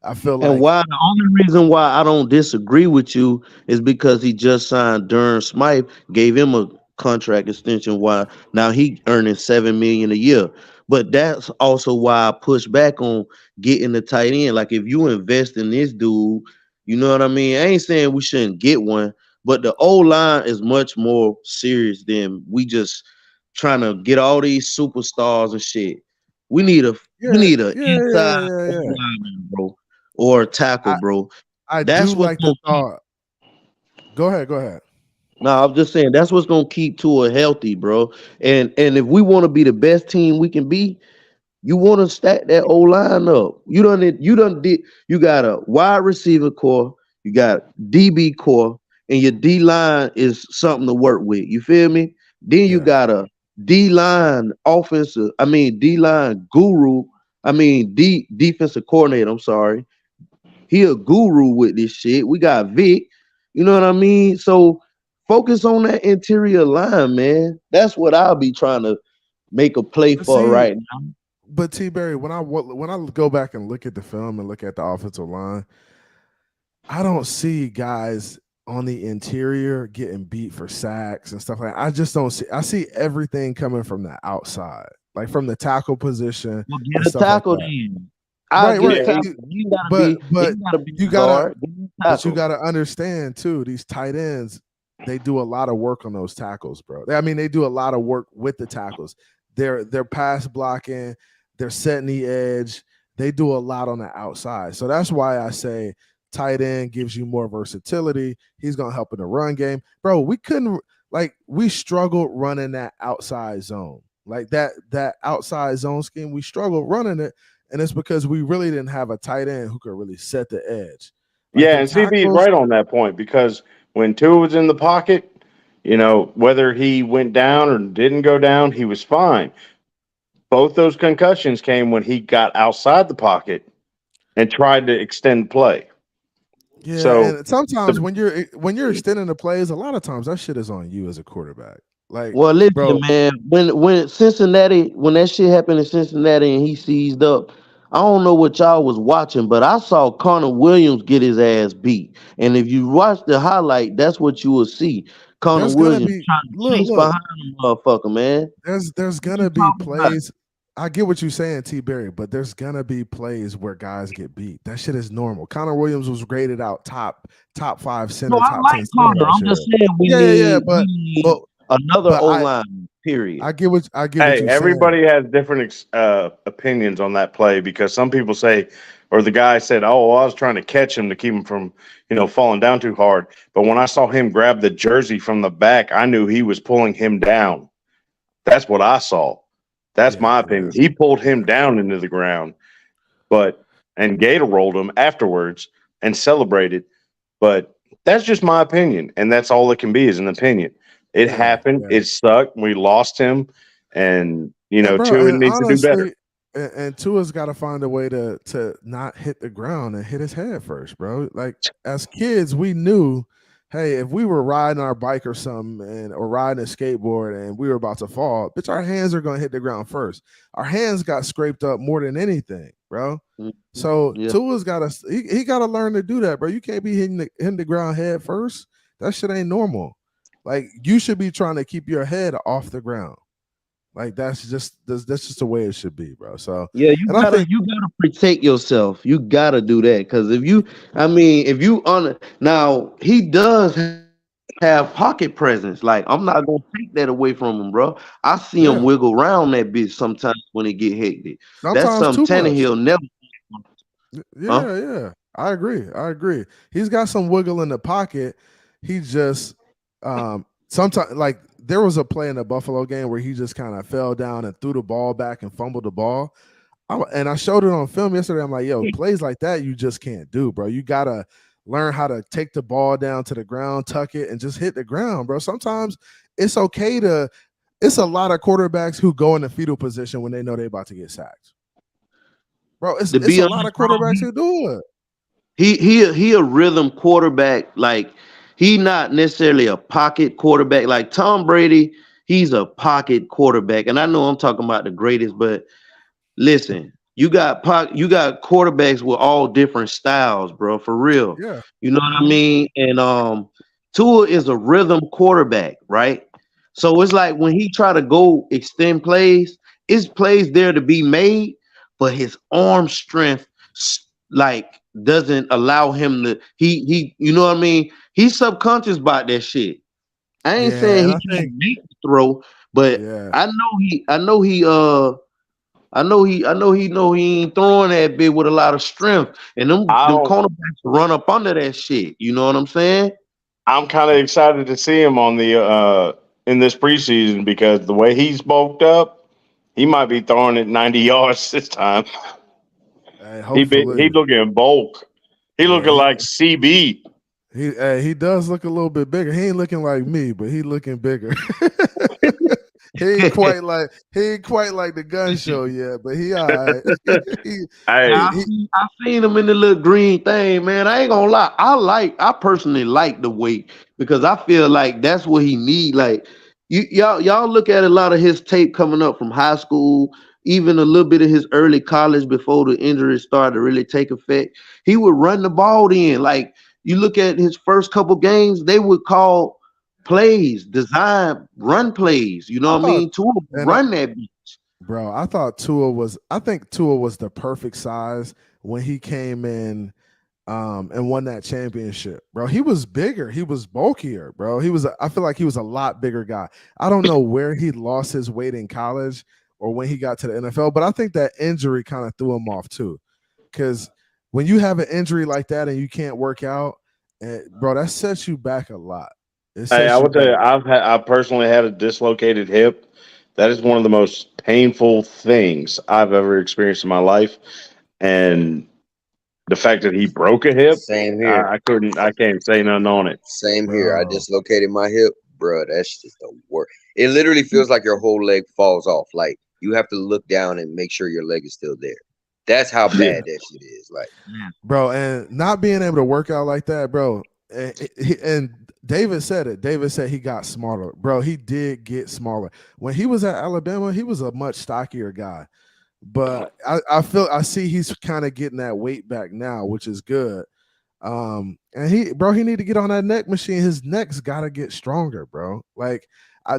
I feel like, and why the only reason why I don't disagree with you is because he just signed Durham Smythe, gave him a contract extension. Why now he earning $7 million a year. But that's also why I push back on getting the tight end. Like if you invest in this dude, you know what I mean? I ain't saying we shouldn't get one, but the O-line is much more serious than we just trying to get all these superstars and shit. We need a inside O-lineman, bro, or a tackle, bro. That's do like the thought. Go ahead. No, I'm just saying that's what's gonna keep Tua healthy, bro. And if we want to be the best team we can be, you want to stack that O line up. You got a wide receiver core, you got DB core, and your D line is something to work with. You feel me? Then you got a D line guru. Defensive coordinator. I'm sorry. He a guru with this shit. We got Vic. You know what I mean? So focus on that interior line, man. That's what I'll be trying to make a play for right now. But T-Berry, when I go back and look at the film and look at the offensive line, I don't see guys on the interior getting beat for sacks and stuff like that. I just don't see. I see everything coming from the outside, like from the tackle position. Well, get a tackle then. Right. You gotta understand too. These tight ends, they do a lot of work on those tackles, bro. I mean, they do a lot of work with the tackles. They're pass blocking. They're setting the edge. They do a lot on the outside. So that's why I say tight end gives you more versatility. He's gonna help in the run game, bro. We struggled running that outside zone, like that outside zone scheme. We struggled running it. And it's because we really didn't have a tight end who could really set the edge. And CB right on that point, because when Tua was in the pocket, whether he went down or didn't go down, he was fine. Both those concussions came when he got outside the pocket and tried to extend play. Yeah, so and sometimes when you're extending the plays, a lot of times that shit is on you as a quarterback. Well, listen, man. When Cincinnati, when that shit happened in Cincinnati and he seized up, I don't know what y'all was watching, but I saw Connor Williams get his ass beat. And if you watch the highlight, that's what you will see. Connor Williams trying to chase behind the motherfucker, man. There's gonna be plays. I get what you're saying, T-Berry, but there's gonna be plays where guys get beat. That shit is normal. Connor Williams was graded out top 5 center. No, I like Connor. I'm just saying we need another O-line, period. I get what you're everybody saying. has different opinions on that play, because some people say, or the guy said, "Oh, well, I was trying to catch him to keep him from, falling down too hard." But when I saw him grab the jersey from the back, I knew he was pulling him down. That's what I saw. That's my opinion. He pulled him down into the ground, and Gator rolled him afterwards and celebrated. But that's just my opinion, and that's all it can be, is an opinion. It happened. It sucked. We lost him, and Tua needs to do better. And Tua's got to find a way to not hit the ground and hit his head first, bro. Like as kids, we knew, hey, if we were riding our bike or something or riding a skateboard and we were about to fall, bitch, our hands are gonna hit the ground first. Our hands got scraped up more than anything, bro. So Tua's he gotta learn to do that, bro. You can't be hitting the ground head first. That shit ain't normal. Like you should be trying to keep your head off the ground. Like that's just the way it should be, bro. So yeah, you gotta protect yourself. You gotta do that because if you now he does have pocket presence. Like I'm not gonna take that away from him, bro. I see him wiggle around that bitch sometimes when it get hectic. That's something Tannehill never. Yeah. I agree. He's got some wiggle in the pocket. He just sometimes like there was a play in the Buffalo game where he just kind of fell down and threw the ball back and fumbled the ball. And I showed it on film yesterday. I'm like, yo, plays like that you just can't do, bro. You gotta learn how to take the ball down to the ground, tuck it, and just hit the ground, bro. Sometimes it's okay to. It's a lot of quarterbacks who go in the fetal position when they know they're about to get sacked, bro. It's a lot of quarterbacks who do it. He a rhythm quarterback. Like he not necessarily a pocket quarterback. Like Tom Brady, he's a pocket quarterback. And I know I'm talking about the greatest, but listen, you got quarterbacks with all different styles, bro. For real. Yeah. You know what I mean? And Tua is a rhythm quarterback, right? So it's like when he try to go extend plays, it's plays there to be made, but his arm strength like doesn't allow him to he you know what I mean? He's subconscious about that shit. I ain't saying he can't make the throw, but I know he ain't throwing that bit with a lot of strength, and them cornerbacks run up under that shit. You know what I'm saying? I'm kind of excited to see him on the in this preseason because the way he's bulked up, he might be throwing it 90 yards this time. He looking bulk. He looking like CB. He does look a little bit bigger. He ain't looking like me, but he looking bigger. He ain't quite like the gun show yet, but he all right. I seen him in the little green thing, man. I ain't gonna lie. I personally like the weight because I feel like that's what he need. Like y'all look at a lot of his tape coming up from high school, even a little bit of his early college before the injuries started to really take effect. He would run the ball in. Like you look at his first couple games, they would call plays, design, run plays. You know what I mean? Tua run that bitch. Bro, I think Tua was the perfect size when he came in and won that championship. Bro, he was bigger. He was bulkier, bro. I feel like he was a lot bigger guy. I don't know where he lost his weight in college or when he got to the NFL, but I think that injury kind of threw him off too. Because when you have an injury like that and you can't work out, bro, that sets you back a lot. Hey, I would tell you, I personally had a dislocated hip. That is one of the most painful things I've ever experienced in my life. And the fact that he broke a hip, same here. I can't say nothing on it. Same here. I dislocated my hip, bro. That's just the worst. It literally feels like your whole leg falls off. Like you have to look down and make sure your leg is still there. That's how bad that shit is. Like, bro, and not being able to work out like that, bro. And David said it. David said he got smaller, bro. He did get smaller. When he was at Alabama, he was a much stockier guy. But I see he's kind of getting that weight back now, which is good. And he need to get on that neck machine. His neck's got to get stronger, bro. Like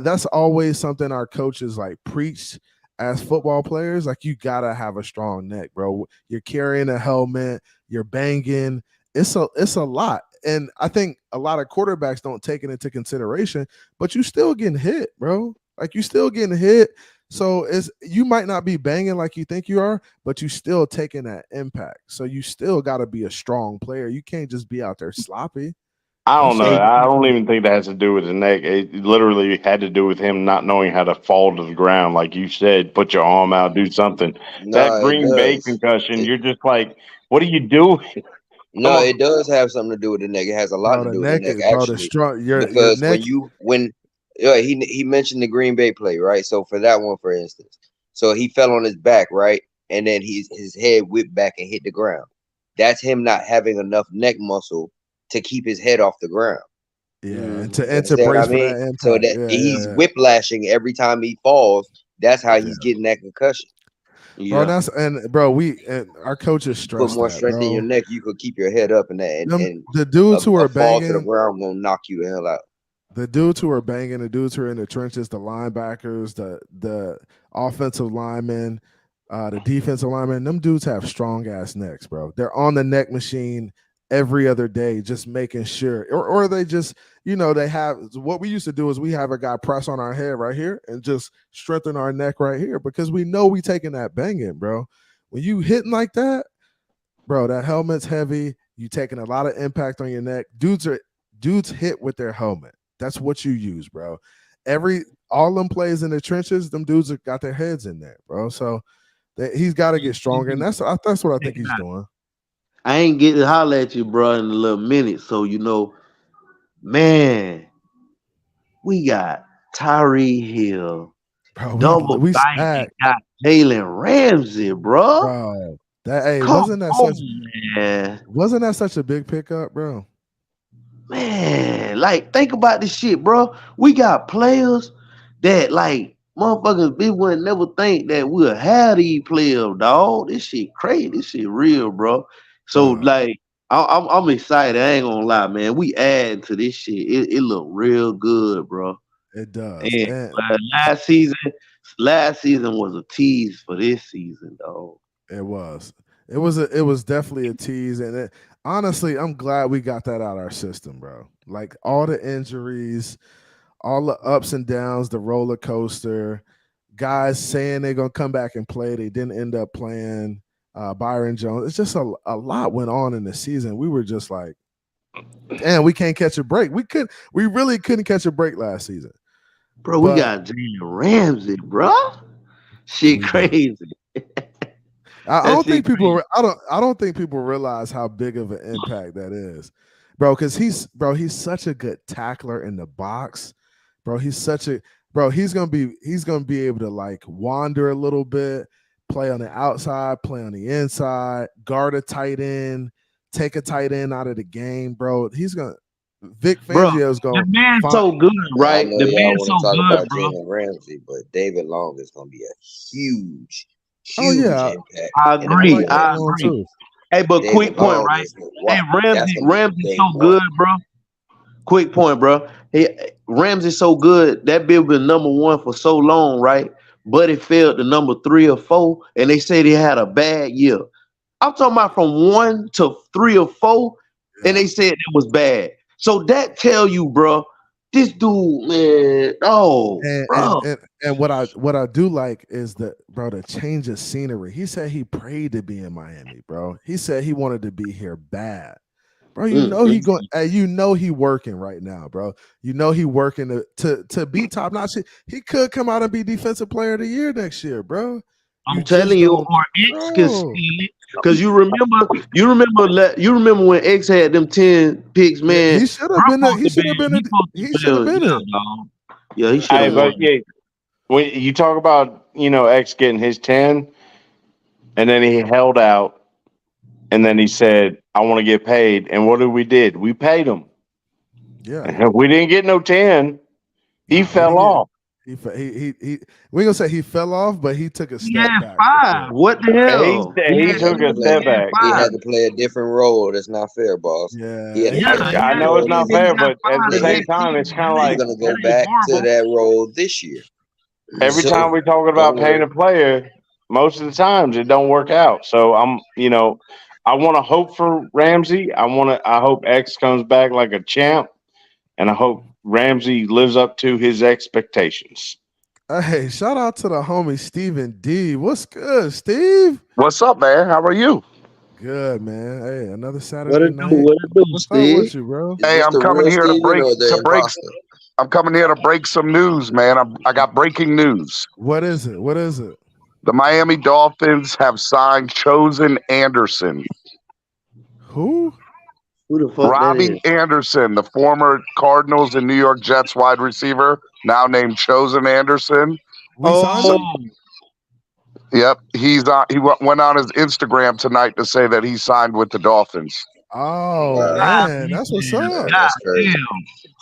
that's always something our coaches like preach as football players. Like you gotta have a strong neck, bro. You're carrying a helmet, you're banging. It's a lot. And I think a lot of quarterbacks don't take it into consideration, but you still getting hit, bro. Like you still getting hit. So you might not be banging like you think you are, but you still taking that impact. So you still got to be a strong player. You can't just be out there sloppy. I don't know. I don't even think that has to do with the neck. It literally had to do with him not knowing how to fall to the ground. Like you said, put your arm out, do something. That Green Bay concussion, you're just like, what are you doing? No, it does have something to do with the neck. It has a lot to do with the neck, actually. Because when he mentioned the Green Bay play, right? So for that one, for instance, so he fell on his back, right? And then his head whipped back and hit the ground. That's him not having enough neck muscle to keep his head off the ground. Yeah, and to brace for that impact. So that he's whiplashing every time he falls. That's how he's getting that concussion. Yeah. Bro, our coaches stress put more strength in your neck. You could keep your head up, and the dudes who are banging fall to the ground gonna knock you the hell out. The dudes who are banging, the dudes who are in the trenches, the linebackers, the offensive linemen, the defensive linemen, them dudes have strong ass necks, bro. They're on the neck machine every other day, just making sure, or they just, they have, what we used to do is we have a guy press on our head right here and just strengthen our neck right here, because we know we taking that banging, bro. When you hitting like that, bro, that helmet's heavy. You taking a lot of impact on your neck. Dudes hit with their helmet. That's what you use, bro. All them plays in the trenches, them dudes have got their heads in there, bro. So he's got to get stronger, and that's what I think he's doing. I ain't getting to holler at you, bro, in a little minute. So man, we got Tyreekhill, bro. Double We got Jalen Ramsey, bro. Bro, wasn't that such a big pickup, bro? Man, like, think about this shit, bro. We got players that, like, motherfuckers, we wouldn't never think that we'll have these players, dog. This shit crazy. This shit real, bro. So, like, I'm excited. I ain't gonna lie, man. We add to this shit. It look real good, bro. It does. And last season was a tease for this season, dog. It was. It was definitely a tease, and honestly, I'm glad we got that out of our system, bro. Like, all the injuries, all the ups and downs, the roller coaster, guys saying they're gonna come back and play, they didn't end up playing. Byron Jones. It's just a lot went on in the season. We were just like, damn, we can't catch a break. We really couldn't catch a break last season, bro. We got Jalen Ramsey, bro. Shit crazy. I don't think people realize how big of an impact that is, bro. Because he's such a good tackler in the box, bro. He's gonna be able to, like, wander a little bit, play on the outside, play on the inside, guard a tight end, take a tight end out of the game, bro. Vic Fangio's going. The man's so good, right? The man's so good, bro. Jalen Ramsey, but David Long is gonna be a huge impact. I agree. Hey, but David quick point, right? Hey, Ramsey's so good, bro. Quick point, bro. Hey, Ramsey's so good. That bill been number 1 for so long, right? But it fell to number 3 or 4, and they said he had a bad year. I'm talking about from 1 to 3 or 4, and they said it was bad. So that tell you, bro, this dude, man, and what I do like is the change of scenery. He said he prayed to be in Miami, bro. He said he wanted to be here bad. Bro, he working right now, bro. He working to be top notch. He could come out and be defensive player of the year next year, bro. I'm telling you, or X can steal it. Because you remember when X had them 10 picks, man. He should have been. He should have been. Yeah, he should have. But yeah, when you talk about X getting his 10, and then he held out, and then he said, "I want to get paid." And what did? We paid him. Yeah, we didn't get no 10. He fell off. We gonna say he fell off, but he took a step back. 5. What the hell? He took a step back. He had to play a different role. That's not fair, boss. I know it's not fair, but at the same time, it's kind of like he's gonna go back to that role this year. Every time we're talking about paying a player, most of the times it don't work out. So I want to hope for Ramsey. I hope X comes back like a champ, and I hope Ramsey lives up to his expectations. Hey, shout out to the homie Steven D. What's good, Steve? What's up, man? How are you? Good, man. Hey, another Saturday night. What's up with you, bro? Hey, I'm coming here to break. I'm coming here to break some news, man. I got breaking news. What is it? The Miami Dolphins have signed Chosen Anderson. Who? Who the fuck? Robbie Anderson, the former Cardinals and New York Jets wide receiver, now named Chosen Anderson. Yep, he went on his Instagram tonight to say that he signed with the Dolphins. Oh man, that's what's up. That's crazy.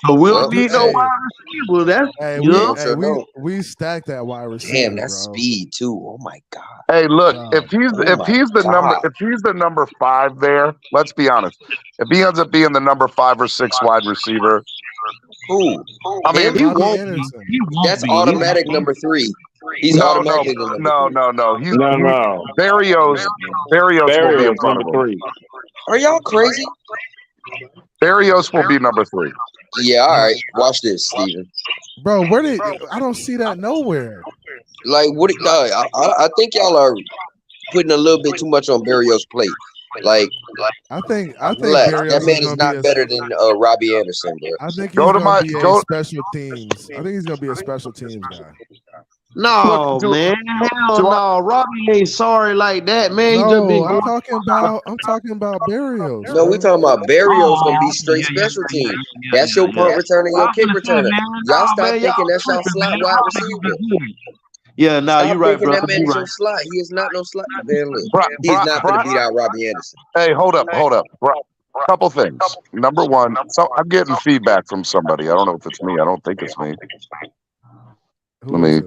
So we'll need no wide receiver. We stacked that wide receiver. Damn, that's speed too. Oh my god. Hey, look, if he's the number 5 there, let's be honest. If he ends up being the number 5 or 6 wide receiver, Who? I mean, He Robbie won't. Anderson. That's automatic number 3. He's no. automatically the number 3. He's No. Barrios will be Barrios in front number of him. 3. Are y'all crazy? Barrios will be number 3. Yeah, all right. Watch this, Steven. Bro, I don't see that nowhere. Like, what? I think y'all are putting a little bit too much on Barrios' plate. Like, I think relax. Barrios That man is is gonna not better than Robbie Anderson, bro. I think he's gonna be a special teams. I think he's gonna be a special teams guy. No, man. Hell no. Robbie ain't sorry like that, man. He just been I'm talking about Barrios. No, we talking about Barrios gonna be straight special team. That's your punt returner, your kick returner. Y'all stop thinking that's your slot wide receiver. Yeah, no, you're right, thinking brother. that man is your slot. He is not no slot. Man, look, he's not going to beat out Robbie Anderson. Hey, hold up. Couple things. Number one, I'm getting feedback from somebody. I don't know if it's me. I don't think it's me. Let me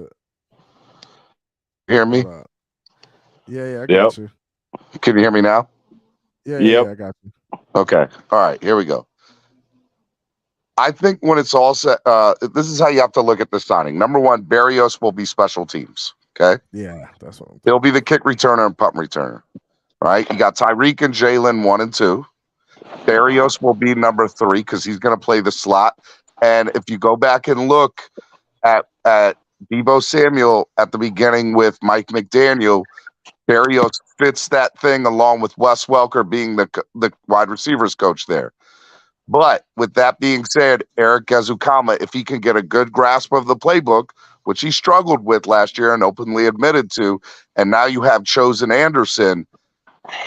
hear me. Yeah, I got you. Can you hear me now? Yeah, I got you. Okay. All right. Here we go. I think when it's all set, this is how you have to look at the signing. Number one, Barrios will be special teams. Okay. Yeah, that's what he'll be the kick returner and punt returner. Right. You got Tyreek and Jalen 1 and 2. Barrios will be number 3 because he's going to play the slot. And if you go back and look at Deebo Samuel at the beginning with Mike McDaniel, Barrios fits that thing along with Wes Welker being the wide receivers coach there. But with that being said, Eric Ezukama, if he can get a good grasp of the playbook, which he struggled with last year and openly admitted to, and now you have Chosen Anderson,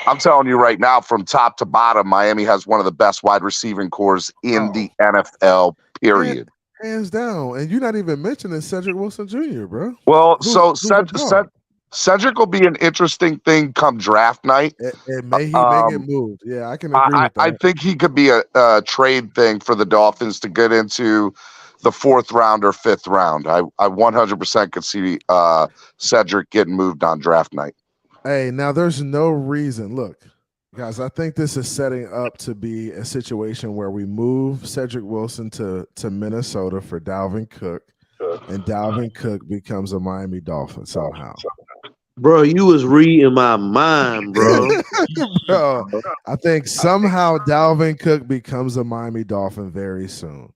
I'm telling you right now, from top to bottom, Miami has one of the best wide receiving cores in the NFL, period. Hands down. And you're not even mentioning Cedric Wilson Jr., bro. Well, Cedric will be an interesting thing come draft night. It may get moved. Yeah, I can agree with that. I think he could be a trade thing for the Dolphins to get into the 4th round or 5th round. I 100% could see Cedric getting moved on draft night. Hey, now there's no reason. Look, guys, I think this is setting up to be a situation where we move Cedric Wilson to Minnesota for Dalvin Cook, and Dalvin Cook becomes a Miami Dolphin somehow. Bro, you was reading my mind, bro. Bro, I think somehow Dalvin Cook becomes a Miami Dolphin very soon.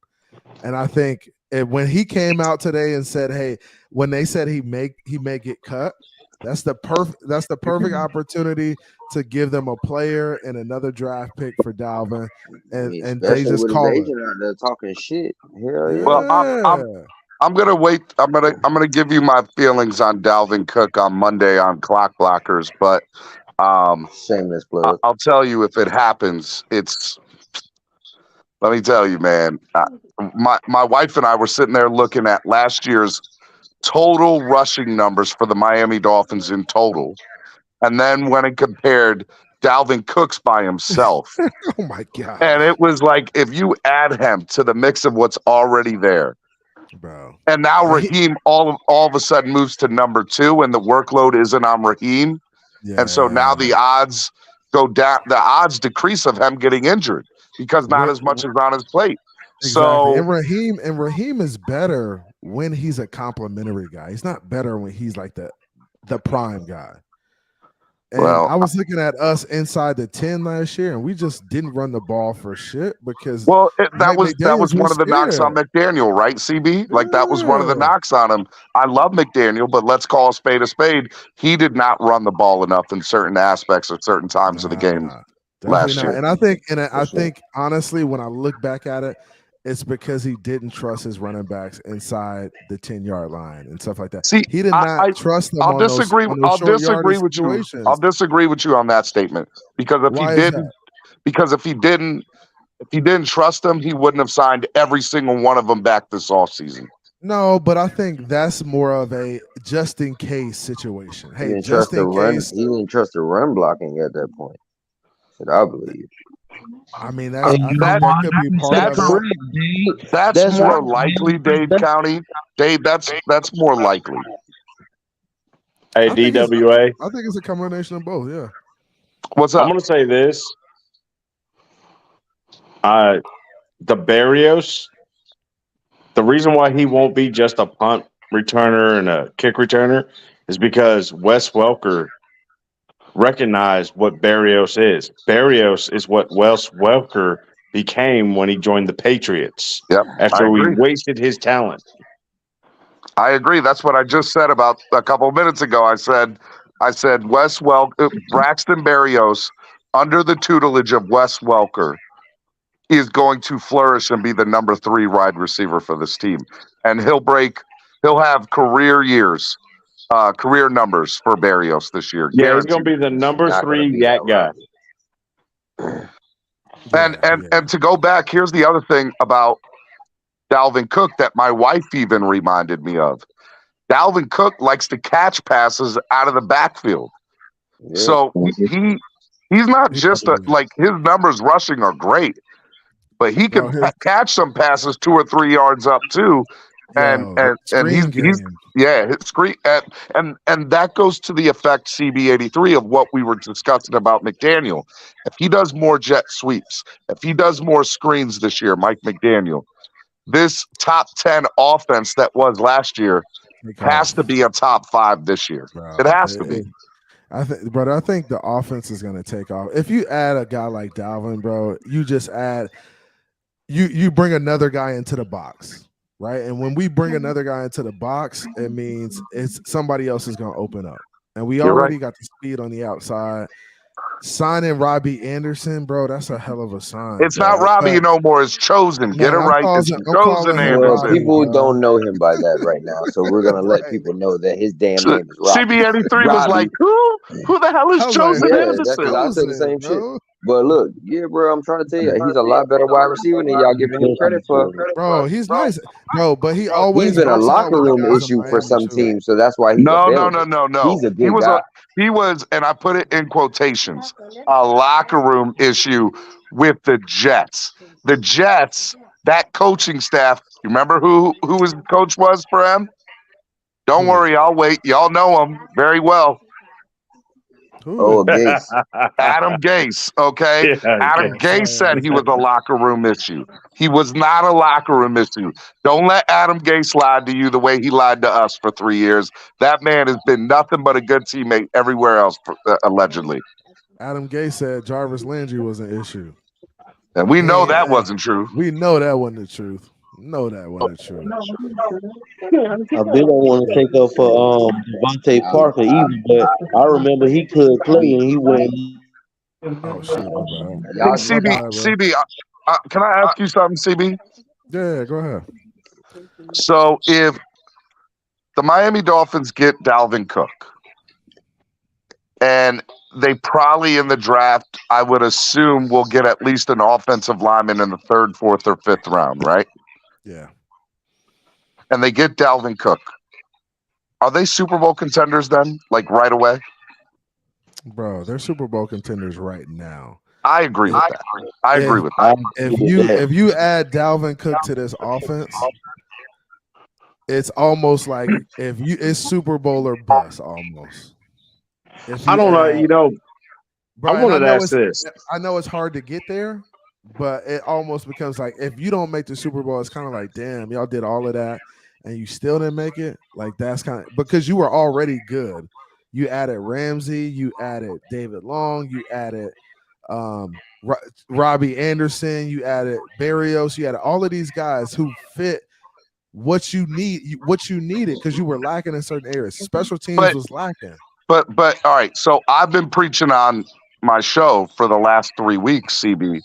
And I think when he came out today and said, hey, when they said he may get cut, that's the perfect opportunity to give them a player and another draft pick for Dalvin, and they just call it. Out there talking shit. Hell yeah. Well, I'm gonna wait. I'm gonna give you my feelings on Dalvin Cook on Monday on Clock Blockers, but shameless plug. I'll tell you if it happens. Let me tell you, man. My wife and I were sitting there looking at last year's total rushing numbers for the Miami Dolphins in total, and then when it compared Dalvin Cook's by himself. Oh my God. And it was like, if you add him to the mix of what's already there, bro. And now Raheem all of a sudden moves to number 2 and the workload isn't on Raheem. Yeah. And so now the odds go down, the odds decrease of him getting injured because not as much is on his plate. Exactly. So and Raheem is better when he's a complimentary guy. He's not better when he's like the prime guy. And I was looking at us inside the 10 last year, and we just didn't run the ball for shit because that was one of the knocks on McDaniel, right, CB? Like that was one of the knocks on him. I love McDaniel, but let's call a spade a spade. He did not run the ball enough in certain aspects at certain times of the game last year. And I think honestly, when I look back at it, it's because he didn't trust his running backs inside the 10-yard line and stuff like that. See, he did not trust them. I'll disagree with you. I'll disagree with you on that statement because if he didn't trust them, he wouldn't have signed every single one of them back this offseason. No, but I think that's more of a just in case situation. Hey, he didn't trust the run blocking at that point. I believe. I mean, that could be part of it. That's more likely, Dade County. Dade, that's more likely. Hey, DWA. I think it's a combination of both, yeah. What's up? I'm going to say this. The Barrios, The reason why he won't be just a punt returner and a kick returner is because Wes Welker recognized what Berrios is. Berrios is what Wes Welker became when he joined the Patriots. Yep, after we wasted his talent. I agree. That's what I just said about a couple of minutes ago. I said Braxton Berrios, under the tutelage of Wes Welker, is going to flourish and be the number 3 wide receiver for this team. And he'll have career numbers for Berrios this year. Yeah, he's going to be the number 3 yak guy. And to go back, here's the other thing about Dalvin Cook that my wife even reminded me of. Dalvin Cook likes to catch passes out of the backfield. Yeah. So he's not just his numbers rushing are great, but he can catch some passes 2 or 3 yards up too. And he's screen and that goes to the effect CB83 of what we were discussing about McDaniel. If he does more jet sweeps, if he does more screens this year, Mike McDaniel, this top 10 offense that was last year has to be a top 5 this year. Bro, it has to be. I think the offense is going to take off. If you add a guy like Dalvin, bro, you just add you bring another guy into the box, right? And when we bring another guy into the box, it means it's somebody else is going to open up. And we already got the speed on the outside. Signing Robbie Anderson, bro, that's a hell of a sign. It's not Robbie no more. It's Chosen. Get it right. It's Chosen Anderson. People don't know him by that right now, so we're gonna let people know that his damn name is Robbie. CB83 was like, who the hell is Chosen Anderson? I said the same shit. But look, bro, I'm trying to tell you, he's a lot better wide receiver than y'all giving him credit for. Bro, he's nice, bro, but he's been a locker room issue for some teams, so that's why he's no. He's a good guy. He was, and I put it in quotations, a locker room issue with the Jets. The Jets, that coaching staff, you remember who his coach was for him? Don't worry, I'll wait. Y'all know him very well. Gase. Adam Gase, okay? Yeah, Adam Gase said he was a locker room issue. He was not a locker room issue. Don't let Adam Gase lie to you the way he lied to us for 3 years. That man has been nothing but a good teammate everywhere else, allegedly. Adam Gase said Jarvis Landry was an issue. And we know that wasn't true. We know that wasn't the truth. No, that wasn't true. I don't want to take up for Devontae Parker either, but I remember he could play and he went. Oh shit, bro. CB, can I ask you something, CB? Yeah, go ahead. So if the Miami Dolphins get Dalvin Cook, and they probably in the draft, I would assume, will get at least an offensive lineman in the 3rd, 4th, or 5th round, right? Yeah. And they get Dalvin Cook. Are they Super Bowl contenders then, like right away? Bro, they're Super Bowl contenders right now. I agree with that. I agree with that. If you add Dalvin Cook to this offense, it's almost like it's Super Bowl or bust almost. I don't know, I wanted to ask this. I know it's hard to get there, but it almost becomes like if you don't make the Super Bowl, it's kind of like, damn, y'all did all of that and you still didn't make it. Like that's kind of because you were already good. You added Ramsey, you added David Long, you added Robbie Anderson, you added Berrios, you added all of these guys who fit what you needed because you were lacking in certain areas. Special teams was lacking. But all right, so I've been preaching on my show for the last 3 weeks, CB.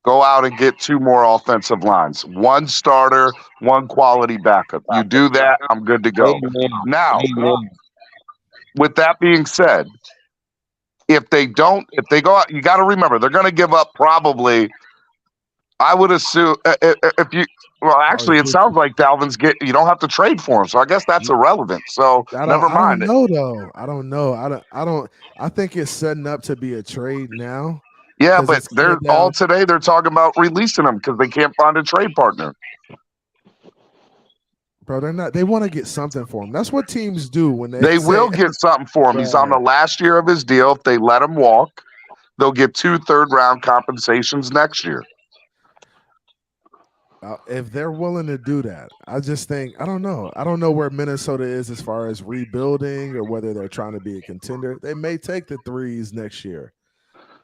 Go out and get 2 more offensive lines. 1 starter, 1 quality backup. You do that, I'm good to go. Now, with that being said, if they go out, you got to remember, they're going to give up probably, I would assume, it sounds like Dalvin's you don't have to trade for him. So I guess that's irrelevant. So never mind. I don't know. I think it's setting up to be a trade now. Yeah, but they're talking about releasing him because they can't find a trade partner. Bro, they want to get something for him. That's what teams do when they will get something for him. Right. He's on the last year of his deal. If they let him walk, they'll get 2 third-round compensations next year. If they're willing to do that, I just think I don't know. I don't know where Minnesota is as far as rebuilding or whether they're trying to be a contender. They may take the threes next year.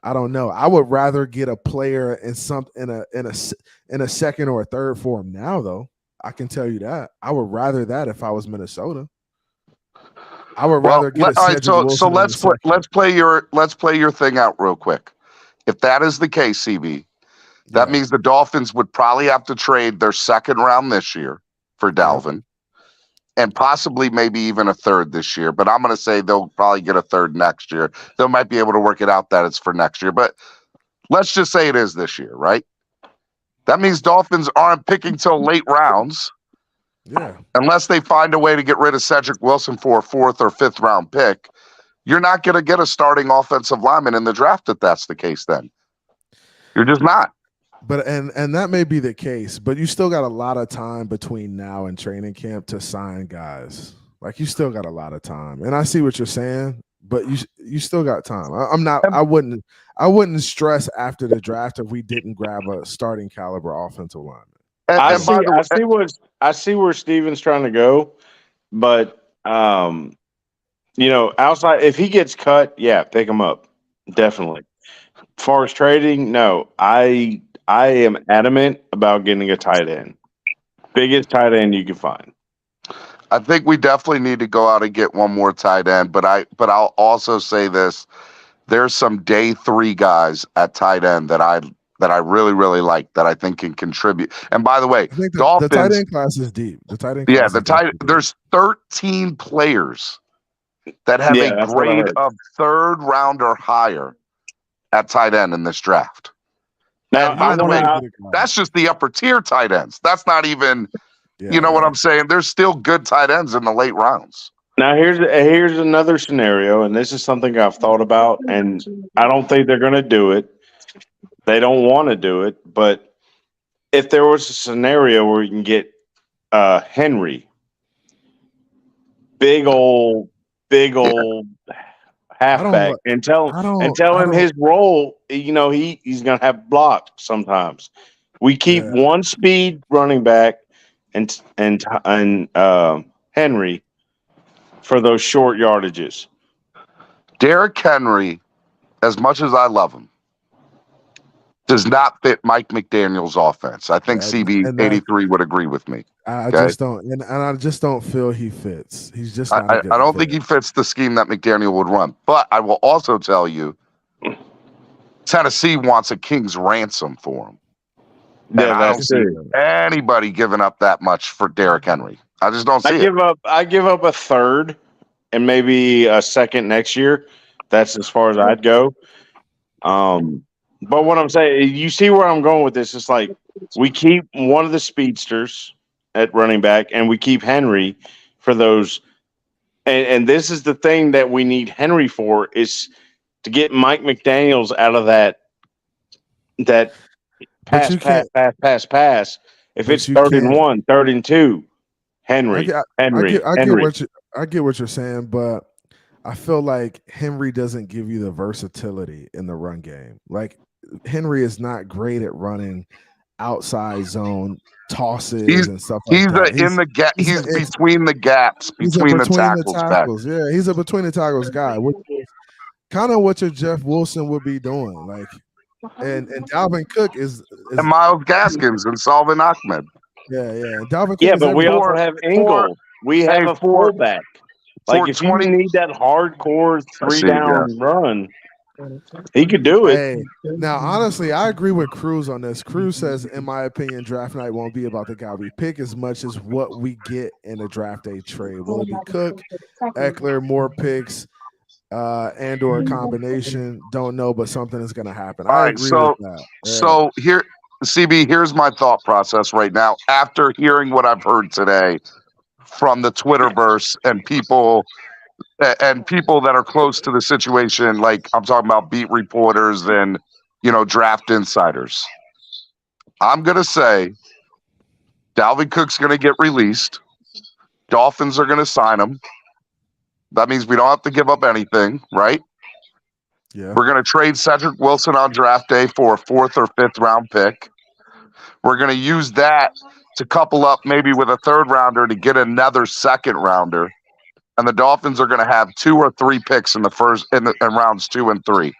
I don't know. I would rather get a player in a second or a third form now, though. I can tell you that. I would rather that if I was Minnesota. I would rather get a Cedric Wilson. So let's play your thing out real quick. If that is the case, CB, that means the Dolphins would probably have to trade their second round this year for Dalvin, and possibly maybe even a third this year. But I'm going to say they'll probably get a third next year. They might be able to work it out that it's for next year. But let's just say it is this year, right? That means Dolphins aren't picking till late rounds. Yeah. Unless they find a way to get rid of Cedric Wilson for a 4th or 5th round pick, you're not going to get a starting offensive lineman in the draft if that's the case then. You're just not. But and that may be the case, but you still got a lot of time between now and training camp to sign guys. Like you still got a lot of time. And I see what you're saying, but you still got time. I wouldn't stress after the draft if we didn't grab a starting caliber offensive lineman. I see where Steven's trying to go, but outside if he gets cut, yeah, pick him up. Definitely. As far as trading, no. I am adamant about getting a tight end. Biggest tight end you can find. I think we definitely need to go out and get one more tight end, but I'll also say this. There's some day 3 guys at tight end that I really, really like that I think can contribute. And by the way, Dolphins, the tight end class is deep. There's 13 players that have a grade of 3rd round or higher at tight end in this draft. Now, and by the way, that's just the upper tier tight ends. That's not even, what I'm saying? There's still good tight ends in the late rounds. Now, here's another scenario, and this is something I've thought about, and I don't think they're going to do it. They don't want to do it, but if there was a scenario where you can get Henry, big old halfback, and tell him his role, he's going to have blocked sometimes. We keep one speed running back and Henry for those short yardages. Derrick Henry, as much as I love him, does not fit Mike McDaniel's offense. I think CB83 would agree with me. I just don't, and I just don't feel he fits. He's just not I don't think he fits the scheme that McDaniel would run. But I will also tell you, Tennessee wants a king's ransom for him. Yeah, I don't see anybody giving up that much for Derrick Henry. I just don't see it. I give up a third and maybe a second next year. That's as far as I'd go. But what I'm saying, you see where I'm going with this. It's like we keep one of the speedsters at running back, and we keep Henry for those. And this is the thing that we need Henry for, is to get Mike McDaniels out of that pass. If it's 3rd and 1, 3rd and 2, Henry. I get what you're saying, but I feel like Henry doesn't give you the versatility in the run game. Like Henry is not great at running outside zone tosses and stuff like that. He's between the gaps, between the tackles. Yeah, he's a between the tackles guy, which is kind of what your Jeff Wilson would be doing. Like, and Dalvin Cook is and Miles Gaskins and Salvin Ahmed. Yeah. Dalvin Cook. Yeah, but we also have Engel. We have a fullback. Like if you need that hardcore 3-down run, he could do it. Hey, now, honestly, I agree with Cruz on this. Cruz says, in my opinion, draft night won't be about the guy we pick as much as what we get in a draft day trade. Will it be Cook, Eckler, more picks, and or a combination? Don't know, but something is going to happen. I agree with that. Yeah. So here, CB, here's my thought process right now. After hearing what I've heard today from the Twitterverse and people that are close to the situation, like I'm talking about beat reporters and, draft insiders. I'm going to say Dalvin Cook's going to get released. Dolphins are going to sign him. That means we don't have to give up anything, right? Yeah. We're going to trade Cedric Wilson on draft day for a 4th or 5th round pick. We're going to use that to couple up maybe with a third rounder to get another second rounder. And the Dolphins are going to have 2 or 3 picks in rounds 2 and 3.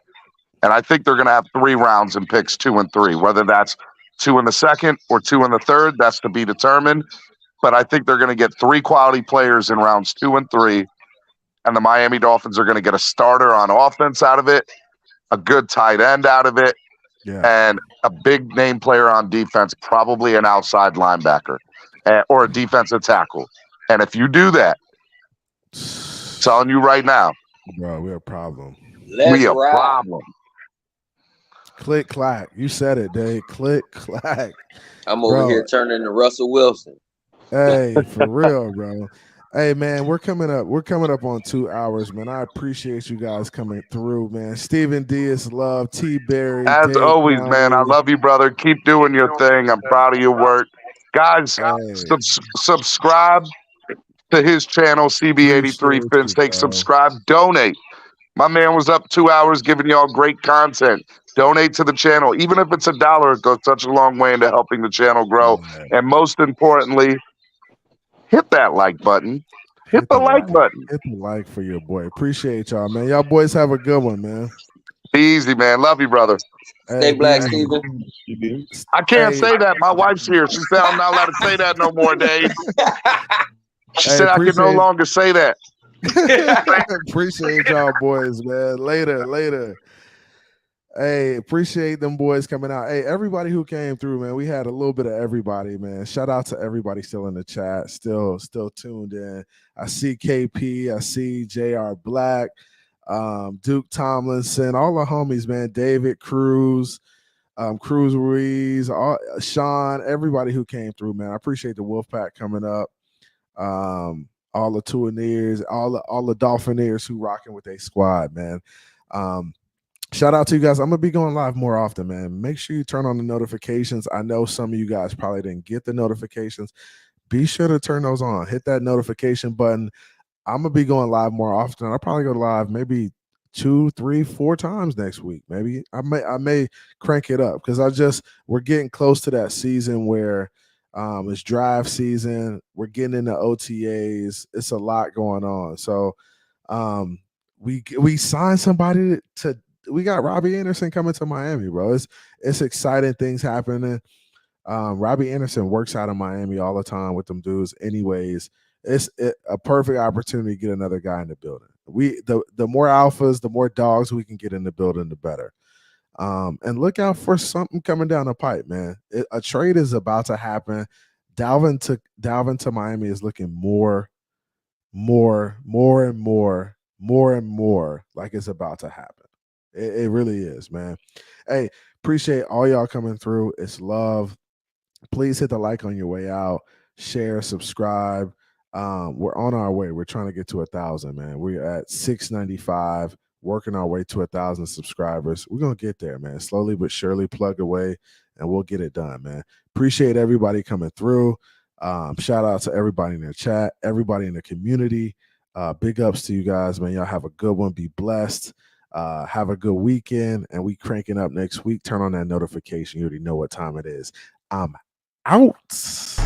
And I think they're going to have 3 rounds in picks 2 and 3, whether that's 2 in the second or 2 in the third. That's to be determined. But I think they're going to get 3 quality players in rounds 2 and 3. And the Miami Dolphins are going to get a starter on offense out of it, a good tight end out of it, and a big name player on defense, probably an outside linebacker or a defensive tackle. And if you do that, I'm telling you right now, bro, we're a problem. Problem. Click clack. You said it, Dave. Click clack. I'm over here turning to Russell Wilson. Hey, for real, bro. Hey, man, we're coming up on 2 hours, man. I appreciate you guys coming through, man. Stephen Diaz, love, T. Berry. As Dave always, Brown, man, I love you, brother. Keep doing your thing. I'm proud of your work. Guys, subscribe to his channel, CB83 Phins. Subscribe, donate. My man was up 2 hours giving y'all great content. Donate to the channel. Even if it's $1, it goes such a long way into helping the channel grow. And most importantly, hit that like button. Hit the like button. Hit the like for your boy. Appreciate y'all, man. Y'all boys have a good one, man. Be easy, man. Love you, brother. Stay black, Steven. I can't say that. My wife's here. She said I'm not allowed to say that no more, Dave. She said I can no longer say that. Appreciate y'all boys, man. Later. Hey, appreciate them boys coming out. Hey, everybody who came through, man. We had a little bit of everybody, man. Shout out to everybody still in the chat, still tuned in. I see KP, I see JR Black, Duke Tomlinson, all the homies, man. David Cruz, Cruz Ruiz, Sean, everybody who came through, man. I appreciate the Wolfpack coming up. All the Tuaneers, all the Dolphineers who rocking with their squad, man. Shout out to you guys. I'm going to be going live more often, man. Make sure you turn on the notifications. I know some of you guys probably didn't get the notifications. Be sure to turn those on. Hit that notification button. I'm going to be going live more often. I'll probably go live maybe 2, 3, 4 times next week. Maybe I may crank it up because we're getting close to that season where it's draft season. We're getting into OTAs. It's a lot going on. So we signed somebody to we got Robbie Anderson coming to Miami, bro. It's exciting things happening. Robbie Anderson works out of Miami all the time with them dudes. Anyways, it's a perfect opportunity to get another guy in the building. The more alphas, the more dogs we can get in the building, the better. And look out for something coming down the pipe, man. A trade is about to happen. Dalvin to Miami is looking more and more like it's about to happen. It really is, man. Hey, appreciate all y'all coming through. It's love. Please hit the like on your way out. Share, subscribe. We're on our way. We're trying to get to 1,000, man. We're at 695, working our way to 1,000 subscribers. We're going to get there, man. Slowly but surely, plug away, and we'll get it done, man. Appreciate everybody coming through. Shout out to everybody in the chat, everybody in the community. Big ups to you guys, man. Y'all have a good one. Be blessed. Have a good weekend, and we cranking up next week. Turn on that notification. You already know what time it is. I'm out.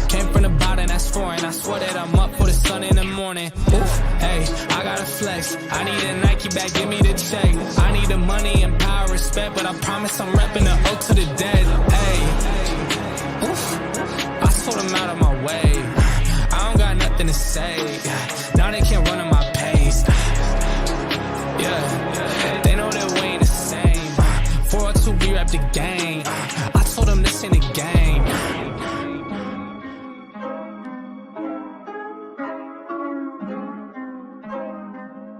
Came from the bottom, that's foreign. I swear that I'm up for the sun in the morning. Oof, hey, I gotta flex. I need a Nike bag, give me the check. I need the money and power, respect, but I promise I'm repping the O to the dead. Hey, oof, I sold them out of my way. I don't got nothing to say. Now they can't run on my pace. Yeah, they know that we ain't the same. 402, we rap the game. I told them this ain't a game.